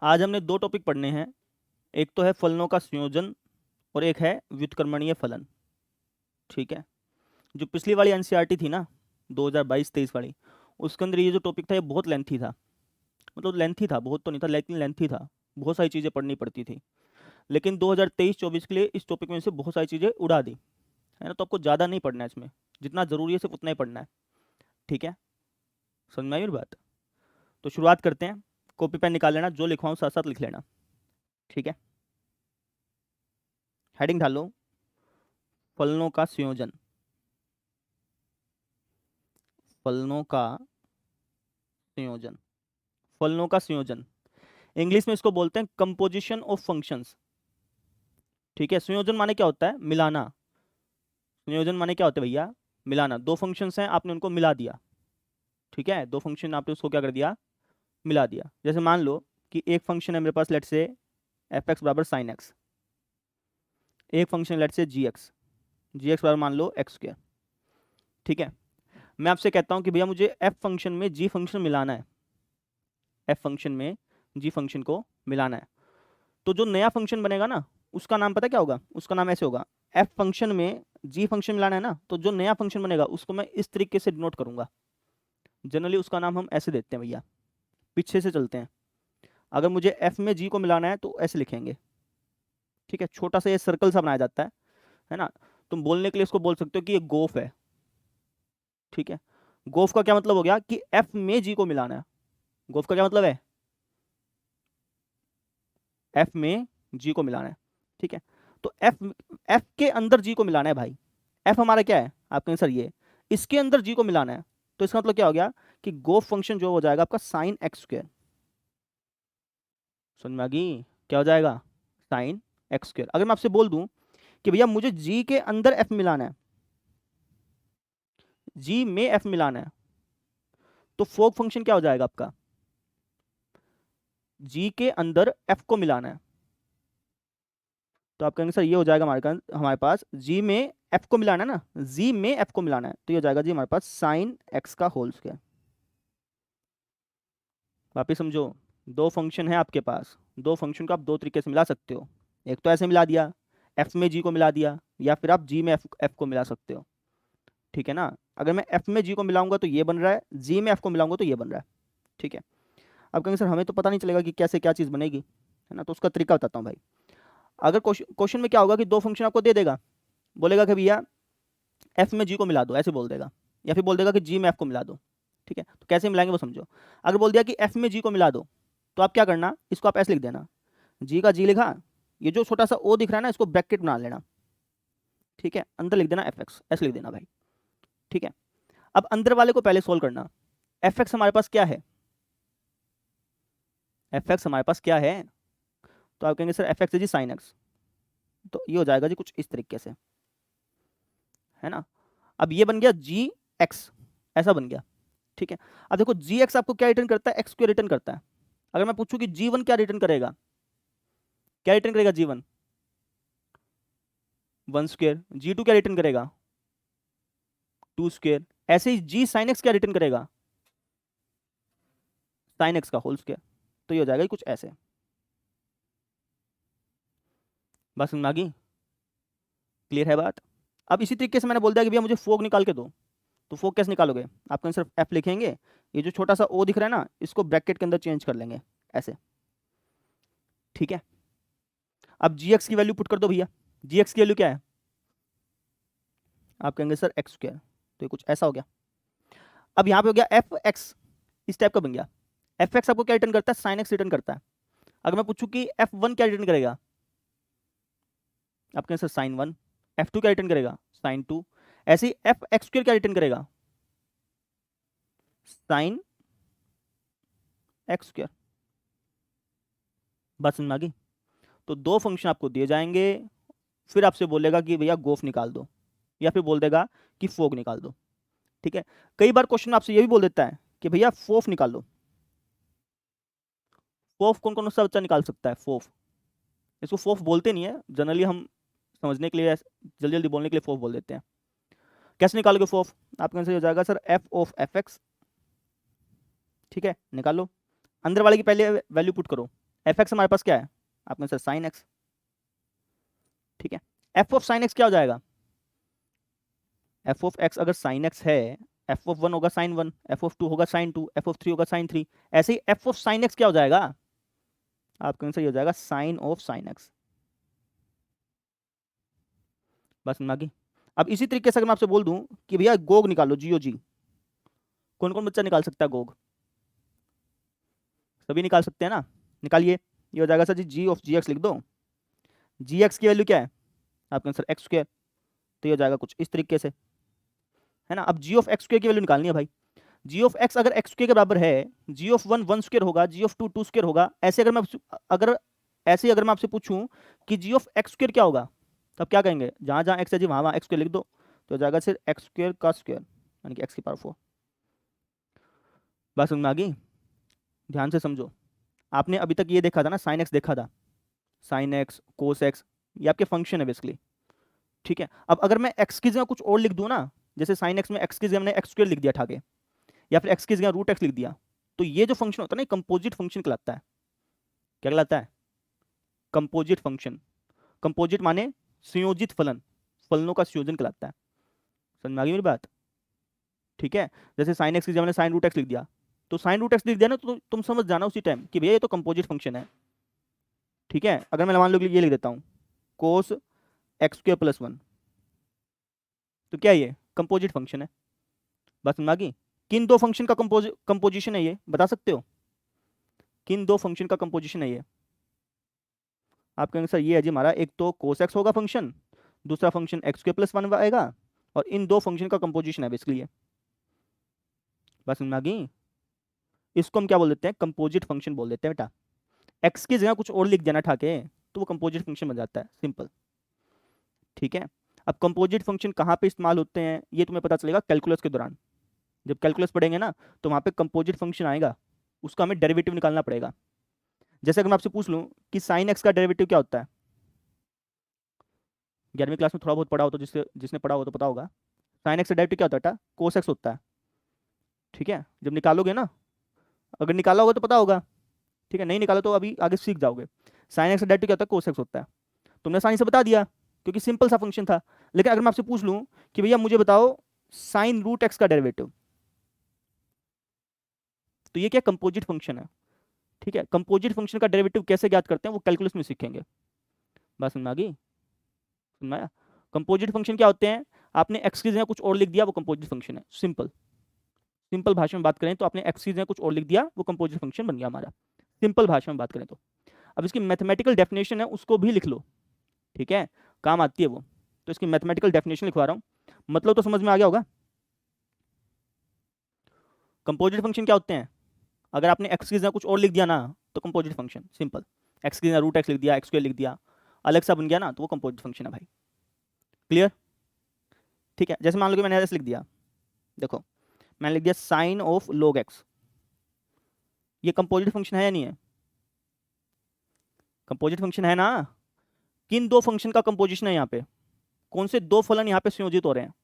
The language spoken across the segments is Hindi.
आज हमने दो टॉपिक पढ़ने हैं। एक तो है फलनों का संयोजन और एक है व्युत्क्रमणीय फलन। ठीक है। जो पिछली वाली एनसीईआरटी थी ना, 2022-23 वाली, उसके अंदर ये जो टॉपिक था ये बहुत लेंथी था। मतलब लेंथी था, बहुत तो नहीं था लेकिन लेंथी था। बहुत सारी चीज़ें पढ़नी पड़ती थी। लेकिन 2023-24 के लिए इस टॉपिक में से बहुत सारी चीज़ें उड़ा दी है ना। तो आपको ज़्यादा नहीं पढ़ना है इसमें, जितना ज़रूरी है सिर्फ उतना ही पढ़ना है। ठीक है, समझ में आई मेरी बात? तो शुरुआत करते हैं। कॉपी पेन निकाल लेना, जो लिखवाऊँ साथ साथ लिख लेना। ठीक है, हेडिंग डाल लो, फलनों का संयोजन। फलनों का संयोजन, फलनों का संयोजन, इंग्लिश में इसको बोलते हैं कंपोजिशन ऑफ फंक्शंस। ठीक है, संयोजन माने क्या होता है? मिलाना। संयोजन माने क्या होता है भैया? मिलाना। दो फंक्शंस हैं, आपने उनको मिला दिया। ठीक है, दो फंक्शन आपने उसको क्या कर दिया? मिला दिया। जैसे मान लो कि एक फंक्शन है मेरे पास, लेट से एफ एक्स बराबर साइन एक्स। एक फंक्शन लेट से जी एक्स, जी एक्स बराबर मान लो एक्स स्क्वायर। ठीक है, मैं आपसे कहता हूं कि भैया मुझे एफ फंक्शन में जी फंक्शन मिलाना है। एफ फंक्शन में जी फंक्शन को मिलाना है। तो जो नया फंक्शन बनेगा ना, उसका नाम पता क्या होगा? उसका नाम ऐसे होगा, एफ फंक्शन में जी फंक्शन मिलाना है ना, तो जो नया फंक्शन बनेगा उसको मैं इस तरीके से डिनोट करूंगा। जनरली उसका नाम हम ऐसे देते हैं भैया, पीछे से चलते हैं। अगर मुझे एफ में जी को मिलाना है तो ऐसे लिखेंगे। ठीक है, छोटा सा ये सर्कल सा बनाया जाता है ना। तुम बोलने के लिए इसको बोल सकते हो कि ये गोफ है। ठीक है, गोफ का क्या मतलब हो गया? कि एफ में जी को मिलाना है। गोफ का क्या मतलब है? एफ में जी को मिलाना है। ठीक है, तो एफ एफ के अंदर जी को मिलाना है भाई। एफ हमारा क्या है? आपका आंसर ये, इसके अंदर जी को मिलाना है। तो इसका मतलब क्या हो गया कि गोफ फंक्शन जो हो जाएगा आपका साइन एक्स स्क्वायर। समझ में आ गई? क्या हो जाएगा? Sine x square. अगर मैं आपसे बोल दूं कि भैया मुझे जी के अंदर एफ मिलाना है, जी में एफ मिलाना है, तो फोक फंक्शन क्या हो जाएगा आपका? जी के अंदर एफ को मिलाना है। तो आप कहेंगे सर ये हो जाएगा हमारे पास जी में एफ को मिलाना है ना, जी में एफ को मिलाना है, तो ये हो जाएगा जी हमारे पास साइन एक्स का होल स्क्वायर। वापिस समझो, दो फंक्शन है आपके पास, दो फंक्शन को आप दो तरीके से मिला सकते हो। एक तो ऐसे मिला दिया, एफ में जी को मिला दिया, या फिर आप जी में एफ को मिला सकते हो। ठीक है ना, अगर मैं एफ में जी को मिलाऊंगा तो ये बन रहा है, जी में एफ को मिलाऊंगा तो ये बन रहा है। ठीक है, अब कहेंगे सर हमें तो पता नहीं चलेगा कि कैसे क्या चीज़ बनेगी, है ना। तो उसका तरीका बताता हूँ भाई। अगर क्वेश्चन में क्या होगा कि दो फंक्शन आपको दे देगा, बोलेगा कि भैया एफ में जी को मिला दो, ऐसे बोल देगा, या फिर बोल देगा कि जी में एफ को मिला दो। ठीक है, तो कैसे मिलाएंगे वो समझो। अगर बोल दिया कि एफ में जी को मिला दो, तो आप क्या करना, इसको आप ऐसे लिख देना, जी का जी लिखा, ये जो छोटा सा ओ दिख रहा है ना, इसको ब्रैकेट बना लेना। ठीक है, अंदर लिख देना एफ एक्स, ऐसे लिख देना भाई। ठीक है, अब अंदर वाले को पहले सोल्व करना। एफ एक्स हमारे पास क्या है? एफ एक्स हमारे पास क्या है? तो आप कहेंगे सर एफ एक्स है जी साइन एक्स। तो ये हो जाएगा जी कुछ इस तरीके से, है ना। अब ये बन गया जी एक्स, ऐसा बन गया। ठीक है, अब देखो जी एक्स आपको क्या रिटर्न करता है? एक्स को रिटर्न करता है। अगर मैं पूछूं कि जी वन क्या रिटर्न करेगा, क्या रिटर्न करेगा G one? One square. G two क्या रिटर्न करेगा? Two square. ऐसे ही जी साइन एक्स क्या रिटर्न करेगा? साइन एक्स का होल स्क्वायर। तो ये हो जाएगा कुछ ऐसे। बस समझ में आ गई? क्लियर है बात? अब इसी तरीके से मैंने बोल दिया कि भैया मुझे फोक निकाल के दो, तो फोक कैसे निकालोगे? आप सिर्फ एफ लिखेंगे, ये जो छोटा सा ओ दिख रहा है ना, इसको ब्रैकेट के अंदर चेंज कर लेंगे ऐसे। ठीक है, अब जी एक्स की वैल्यू पुट कर दो भैया। जी एक्स की वैल्यू क्या है? आप कहेंगे सर एक्स स्क्वायर। तो ये कुछ ऐसा हो गया। अब यहाँ पे हो गया एफ एक्स, इस टाइप का बन गया। एफ एक्स आपको क्या रिटर्न करता है? साइन एक्स रिटर्न करता है। अगर मैं पूछूं कि एफ वन क्या रिटर्न करेगा, आप कहेंगे sir sign one. F two क्या रिटर्न करेगा? Sign to. ऐसे ही एफ एक्स स्क्वायर क्या रिटर्न करेगा? Sine x square. बात समझ में आ गई? तो दो फंक्शन आपको दिए जाएंगे, फिर आपसे बोलेगा कि भैया गोफ निकाल दो, या फिर बोल देगा कि फोग निकाल दो। ठीक है, कई बार क्वेश्चन आपसे ये भी बोल देता है कि भैया फोफ निकाल लो। फोफ कौन कौन सा बच्चा निकाल सकता है? फोफ, इसको फोफ बोलते नहीं है जनरली, हम समझने के लिए जल्दी जल्दी बोलने के लिए फोफ बोल देते हैं। कैसे निकालोगे फोफ? आपका आंसर हो जाएगा sir F of F x. ठीक है, निकाल लो। अंदर वाले की पहले वैल्यू पुट करो, एफ एक्स हमारे पास क्या है, आपने सर साइन एक्स, ठीक है। एफ ऑफ साइन एक्स क्या हो जाएगा, एफ ऑफ एक्स अगर साइन एक्स है, एफ ऑफ वन होगा sine one, F of two होगा sine two, F of three होगा साइन थ्री, ऐसे ही एफ ऑफ साइन एक्स क्या हो जाएगा, आपका आंसर ये हो जाएगा साइन ऑफ साइन एक्स। बस मागी। अब इसी तरीके से अगर मैं आपसे बोल दूं कि भैया गोग निकालो, जीओ जी, कौन कौन बच्चा निकाल सकता है गोग, सभी निकाल सकते हैं ना, निकालिए। ये हो जाएगा sir ji G of G x, लिख दो, जी एक्स की वैल्यू क्या है, आपका आंसर एक्स स्क्वायर, तो ये हो जाएगा कुछ इस तरीके से, है ना। अब जी ऑफ एक्स स्क्वायर की वैल्यू निकालनी है भाई, जी ऑफ एक्स अगर एक्स स्क्वायर के बराबर है, जी ऑफ वन वन स्क्वायर होगा, जी ऑफ टू टू स्क्वायर होगा, ऐसे अगर मैं अगर ऐसे ही अगर मैं आपसे पूछूं कि जी ऑफ एक्स स्क्वायर क्या होगा, तब क्या कहेंगे, जहां जहां एक्स है जी वहां वहां एक्स स्क्वायर लिख दो, तो हो जाएगा सिर्फ एक्स स्क्वायर का स्क्वायर, यानी कि एक्स की पावर 4। बात समझ में आ गई, ध्यान से समझो। आपने अभी तक ये देखा था ना, साइन एक्स देखा था, साइन एक्स कोस एक्स, ये आपके फंक्शन है बेसिकली, ठीक है। अब अगर मैं एक्स की जगह कुछ और लिख दूं ना, जैसे साइन एक्स में एक्स की जगह मैंने एक्स स्क्वायर लिख दिया ठाके, या फिर एक्स की जगह रूट एक्स लिख दिया, तो ये जो फंक्शन होता है ना, कंपोजिट फंक्शन कहलाता है। क्या कहलाता है, कंपोजिट फंक्शन। कंपोजिट माने संयोजित फलन, फलनों का संयोजन कहलाता है। समझ में आ गई मेरी बात, ठीक है। जैसे साइन एक्स की जगह मैंने साइन रूट एक्स लिख दिया, तो साइन रूट एक्स लिख दिया ना, तो तुम समझ जाना उसी टाइम कि भैया ये तो कंपोजिट फंक्शन है, ठीक है। अगर मैं मान लो ये लिख देता हूँ cos x square plus one, तो क्या ये कंपोजिट फंक्शन है। बस समझ में आ गई। किन दो फंक्शन का कंपोजिशन है ये, बता सकते हो, किन दो फंक्शन का कंपोजिशन है ये, आपका आंसर ये है जी हमारा, एक तो कोस एक्स होगा फंक्शन, दूसरा function x square plus one आएगा, और इन दो फंक्शन का कंपोजिशन है बेसिकली ये। बस समझ में आ गई। इसको हम क्या बोल देते हैं, कंपोजिट फंक्शन बोल देते हैं बेटा। एक्स की जगह कुछ और लिख देना ठाके, तो वो कंपोजिट फंक्शन बन जाता है, सिंपल, ठीक है। अब कंपोजिट फंक्शन कहाँ पे इस्तेमाल होते हैं ये तुम्हें पता चलेगा कैलकुलस के दौरान, जब कैलकुलस पढ़ेंगे ना, तो वहाँ पे कंपोजिट फंक्शन आएगा, उसका हमें डेरिवेटिव निकालना पड़ेगा। जैसे अगर मैं आपसे पूछ लूँ कि साइन एक्स का डेरिवेटिव क्या होता है, 11वीं क्लास में थोड़ा बहुत पढ़ा हो तो जिससे जिसने पढ़ा हो तो पता होगा, साइन एक्स का डेरिवेटिव क्या होता है बेटा, कोस एक्स होता है, ठीक है। जब निकालोगे ना, अगर निकाला होगा तो पता होगा, ठीक है, नहीं निकाला तो अभी आगे सीख जाओगे। साइन एक्स का डेरिवेटिव क्या होता है, कोस एक्स होता है, तुमने आसानी से बता दिया क्योंकि सिंपल सा फंक्शन था। लेकिन अगर मैं आपसे पूछ लूँ कि भैया मुझे बताओ साइन रूट एक्स का डेरिवेटिव, तो ये क्या कंपोजिट फंक्शन है, ठीक है। कंपोजिट फंक्शन का डेरिवेटिव कैसे ज्ञात करते हैं वो कैलकुलस में सीखेंगे। बात समझ में आ गई, समझ में आया। कंपोजिट फंक्शन क्या होते हैं, आपने एक्स की जगह कुछ और लिख दिया वो कंपोजिट फंक्शन है, सिंपल। सिंपल भाषा में बात करें तो आपने एक्स की जगह कुछ और लिख दिया वो कंपोजिट फंक्शन बन गया हमारा, सिंपल भाषा में बात करें तो। अब इसकी मैथमेटिकल डेफिनेशन है उसको भी लिख लो, ठीक है, काम आती है वो। तो इसकी मैथमेटिकल डेफिनेशन लिखवा रहा हूँ, मतलब तो समझ में आ गया होगा। कंपोजिट फंक्शन क्या होते हैं, अगर आपने एक्स की जगह कुछ और लिख दिया ना, तो कंपोजिट फंक्शन सिंपल, एक्स की जगह रूट एक्स लिख दिया, एक्स स्क्वायर लिख दिया, अलग सा बन गया ना, तो वो कंपोजिट फंक्शन है भाई। क्लियर, ठीक है। जैसे मान लो कि मैंने ऐसे लिख दिया, देखो मैंने लिख दिया साइन ऑफ log एक्स, ये कंपोजिट फंक्शन है या नहीं है, कंपोजिट फंक्शन है ना। किन दो फंक्शन का कंपोजिशन है यहाँ पे, कौन से दो फलन यहाँ पे संयोजित हो रहे हैं,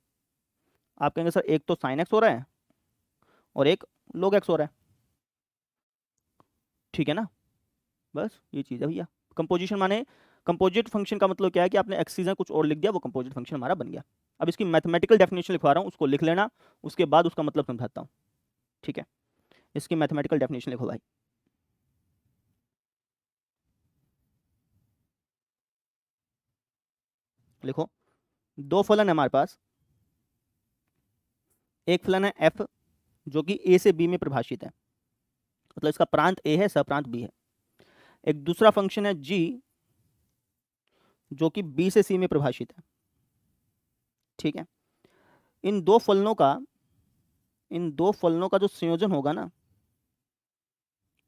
आप कहेंगे सर एक तो साइन एक्स हो रहा है और एक log एक्स हो रहा है, ठीक है ना। बस ये चीज़ है भैया, कंपोजिशन माने, कंपोजिट फंक्शन का मतलब क्या है कि आपने एक्स की जगह कुछ और लिख दिया वो कंपोजिट फंक्शन हमारा बन गया। अब इसकी मैथमेटिकल डेफिनेशन लिखवा रहा हूँ, उसको लिख लेना, उसके बाद उसका मतलब समझाता हूँ, ठीक है। इसकी मैथमेटिकल डेफिनेशन लिखो भाई, लिखो। दो फलन है हमारे पास, एक फलन है एफ जो कि ए से बी में परिभाषित है, मतलब इसका प्रांत ए है सप्रांत बी है। एक दूसरा फंक्शन है जी जो कि बी से सी में परिभाषित है, ठीक है। इन दो फलनों का, इन दो फलनों का जो संयोजन होगा ना,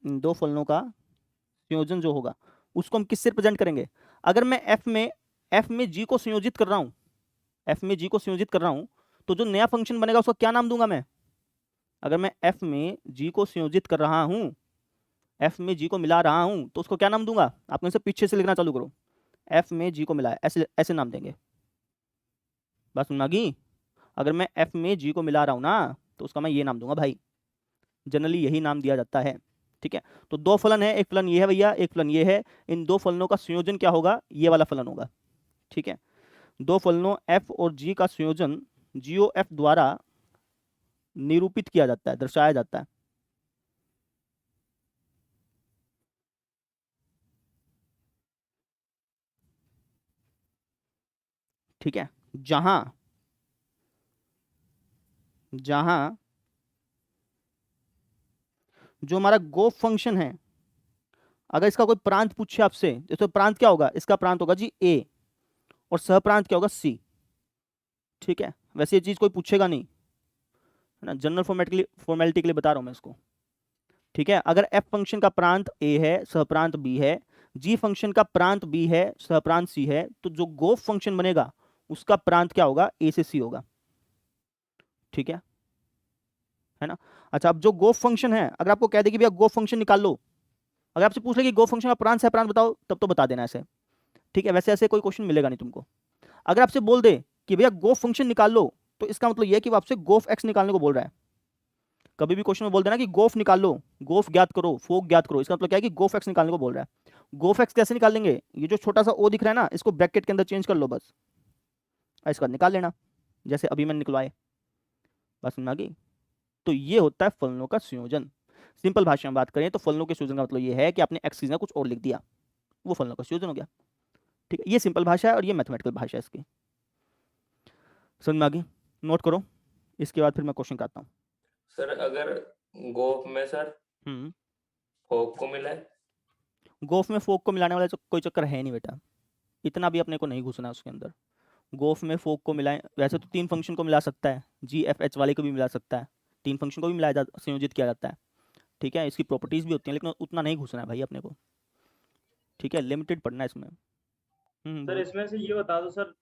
इन दो फलनों का संयोजन जो होगा उसको हम किससे रिप्रेजेंट करेंगे। अगर मैं एफ में जी को संयोजित कर रहा हूं, एफ में जी को संयोजित कर रहा हूं, तो जो नया फंक्शन बनेगा उसका क्या नाम दूंगा मैं। अगर मैं एफ में जी को संयोजित कर रहा हूं, एफ में जी को मिला रहा हूं, तो उसको क्या नाम दूंगा, आप इसे पीछे से लिखना चालू करो, एफ में जी को मिलाया, ऐसे ऐसे नाम देंगे। बात सुनना की, अगर मैं एफ में जी को मिला रहा हूं ना, तो उसका मैं ये नाम दूंगा भाई, जनरली यही नाम दिया जाता है, ठीक है, तो दो फलन है, एक फलन ये है भैया, एक फलन ये है, इन दो फलनों का संयोजन क्या होगा, ये वाला फलन होगा। ठीक है, दो फलनों f और g का संयोजन GOF द्वारा निरूपित किया जाता है, दर्शाया जाता है। ठीक है, जहां जहां जो हमारा गोफ फंक्शन है, अगर इसका कोई प्रांत पूछे आपसे, तो प्रांत क्या होगा, इसका प्रांत होगा जी a, और सहप्रांत क्या होगा c। ठीक है, वैसे ये चीज कोई पूछेगा नहीं, है ना, जनरल फॉर्मेलिटी के लिए बता रहा हूं मैं इसको। ठीक है, अगर f फंक्शन का प्रांत a है, सहप्रांत b है, g फंक्शन का प्रांत b है, सहप्रांत c है, तो जो गोफ फंक्शन बनेगा उसका प्रांत क्या होगा, a से c होगा। ठीक है ना। अच्छा, अब जो गोफ फंक्शन है, अगर आपको कह दे कि भैया गोफ फंक्शन निकाल लो, अगर आपसे पूछ ले कि गोफ फंक्शन का प्रांत सहप्रांत बताओ, तब तो बता देना ऐसे। ठीक है, वैसे ऐसे कोई क्वेश्चन मिलेगा नहीं तुमको। अगर आपसे बोल दे कि भैया गोफ फंक्शन निकाल लो, तो इसका मतलब यह है कि वो आपसे गोफ एक्स निकालने को बोल रहा है। कभी भी क्वेश्चन में बोल देना कि गोफ निकाल लो, गोफ ज्ञात करो, फोक ज्ञात करो, इसका मतलब क्या है कि गोफ एक्स निकालने को बोल रहा है। गोफ एक्स कैसे निकाल लेंगे, ये जो छोटा सा ओ दिख रहा है ना, इसको ब्रैकेट के अंदर चेंज कर लो बस, और इसका निकाल लेना, जैसे अभी मैंने निकलवाए। बस समझ आ गई। तो ये होता है फलनों का संयोजन। सिंपल भाषा में बात करें तो फलनों के संयोजन का मतलब ये है कि आपने एक्स की जगह कुछ और लिख दिया, वो फलनों का संयोजन हो गया। ठीक है, ये सिंपल भाषा है और ये मैथमेटिकल भाषा है इसकी। समझ में आ गई, नोट करो, इसके बाद फिर मैं क्वेश्चन करता हूँ। सर अगर गोफ में सर फोक को मिलाए, गोफ में फोक को मिलाने वाला कोई चक्कर है नहीं बेटा, इतना भी अपने को नहीं घुसना है उसके अंदर। गोफ में फोक को मिलाए, वैसे तो तीन फंक्शन को मिला सकता है, GFH वाले को भी मिला सकता है, तीन फंक्शन को भी मिलाया संयोजित किया जाता है। ठीक है, इसकी प्रॉपर्टीज भी होती हैं, लेकिन उतना नहीं घुसना है भाई अपने को। ठीक है, लिमिटेड पढ़ना है इसमें। सर बोलो। इसमें से ये बता दो सर,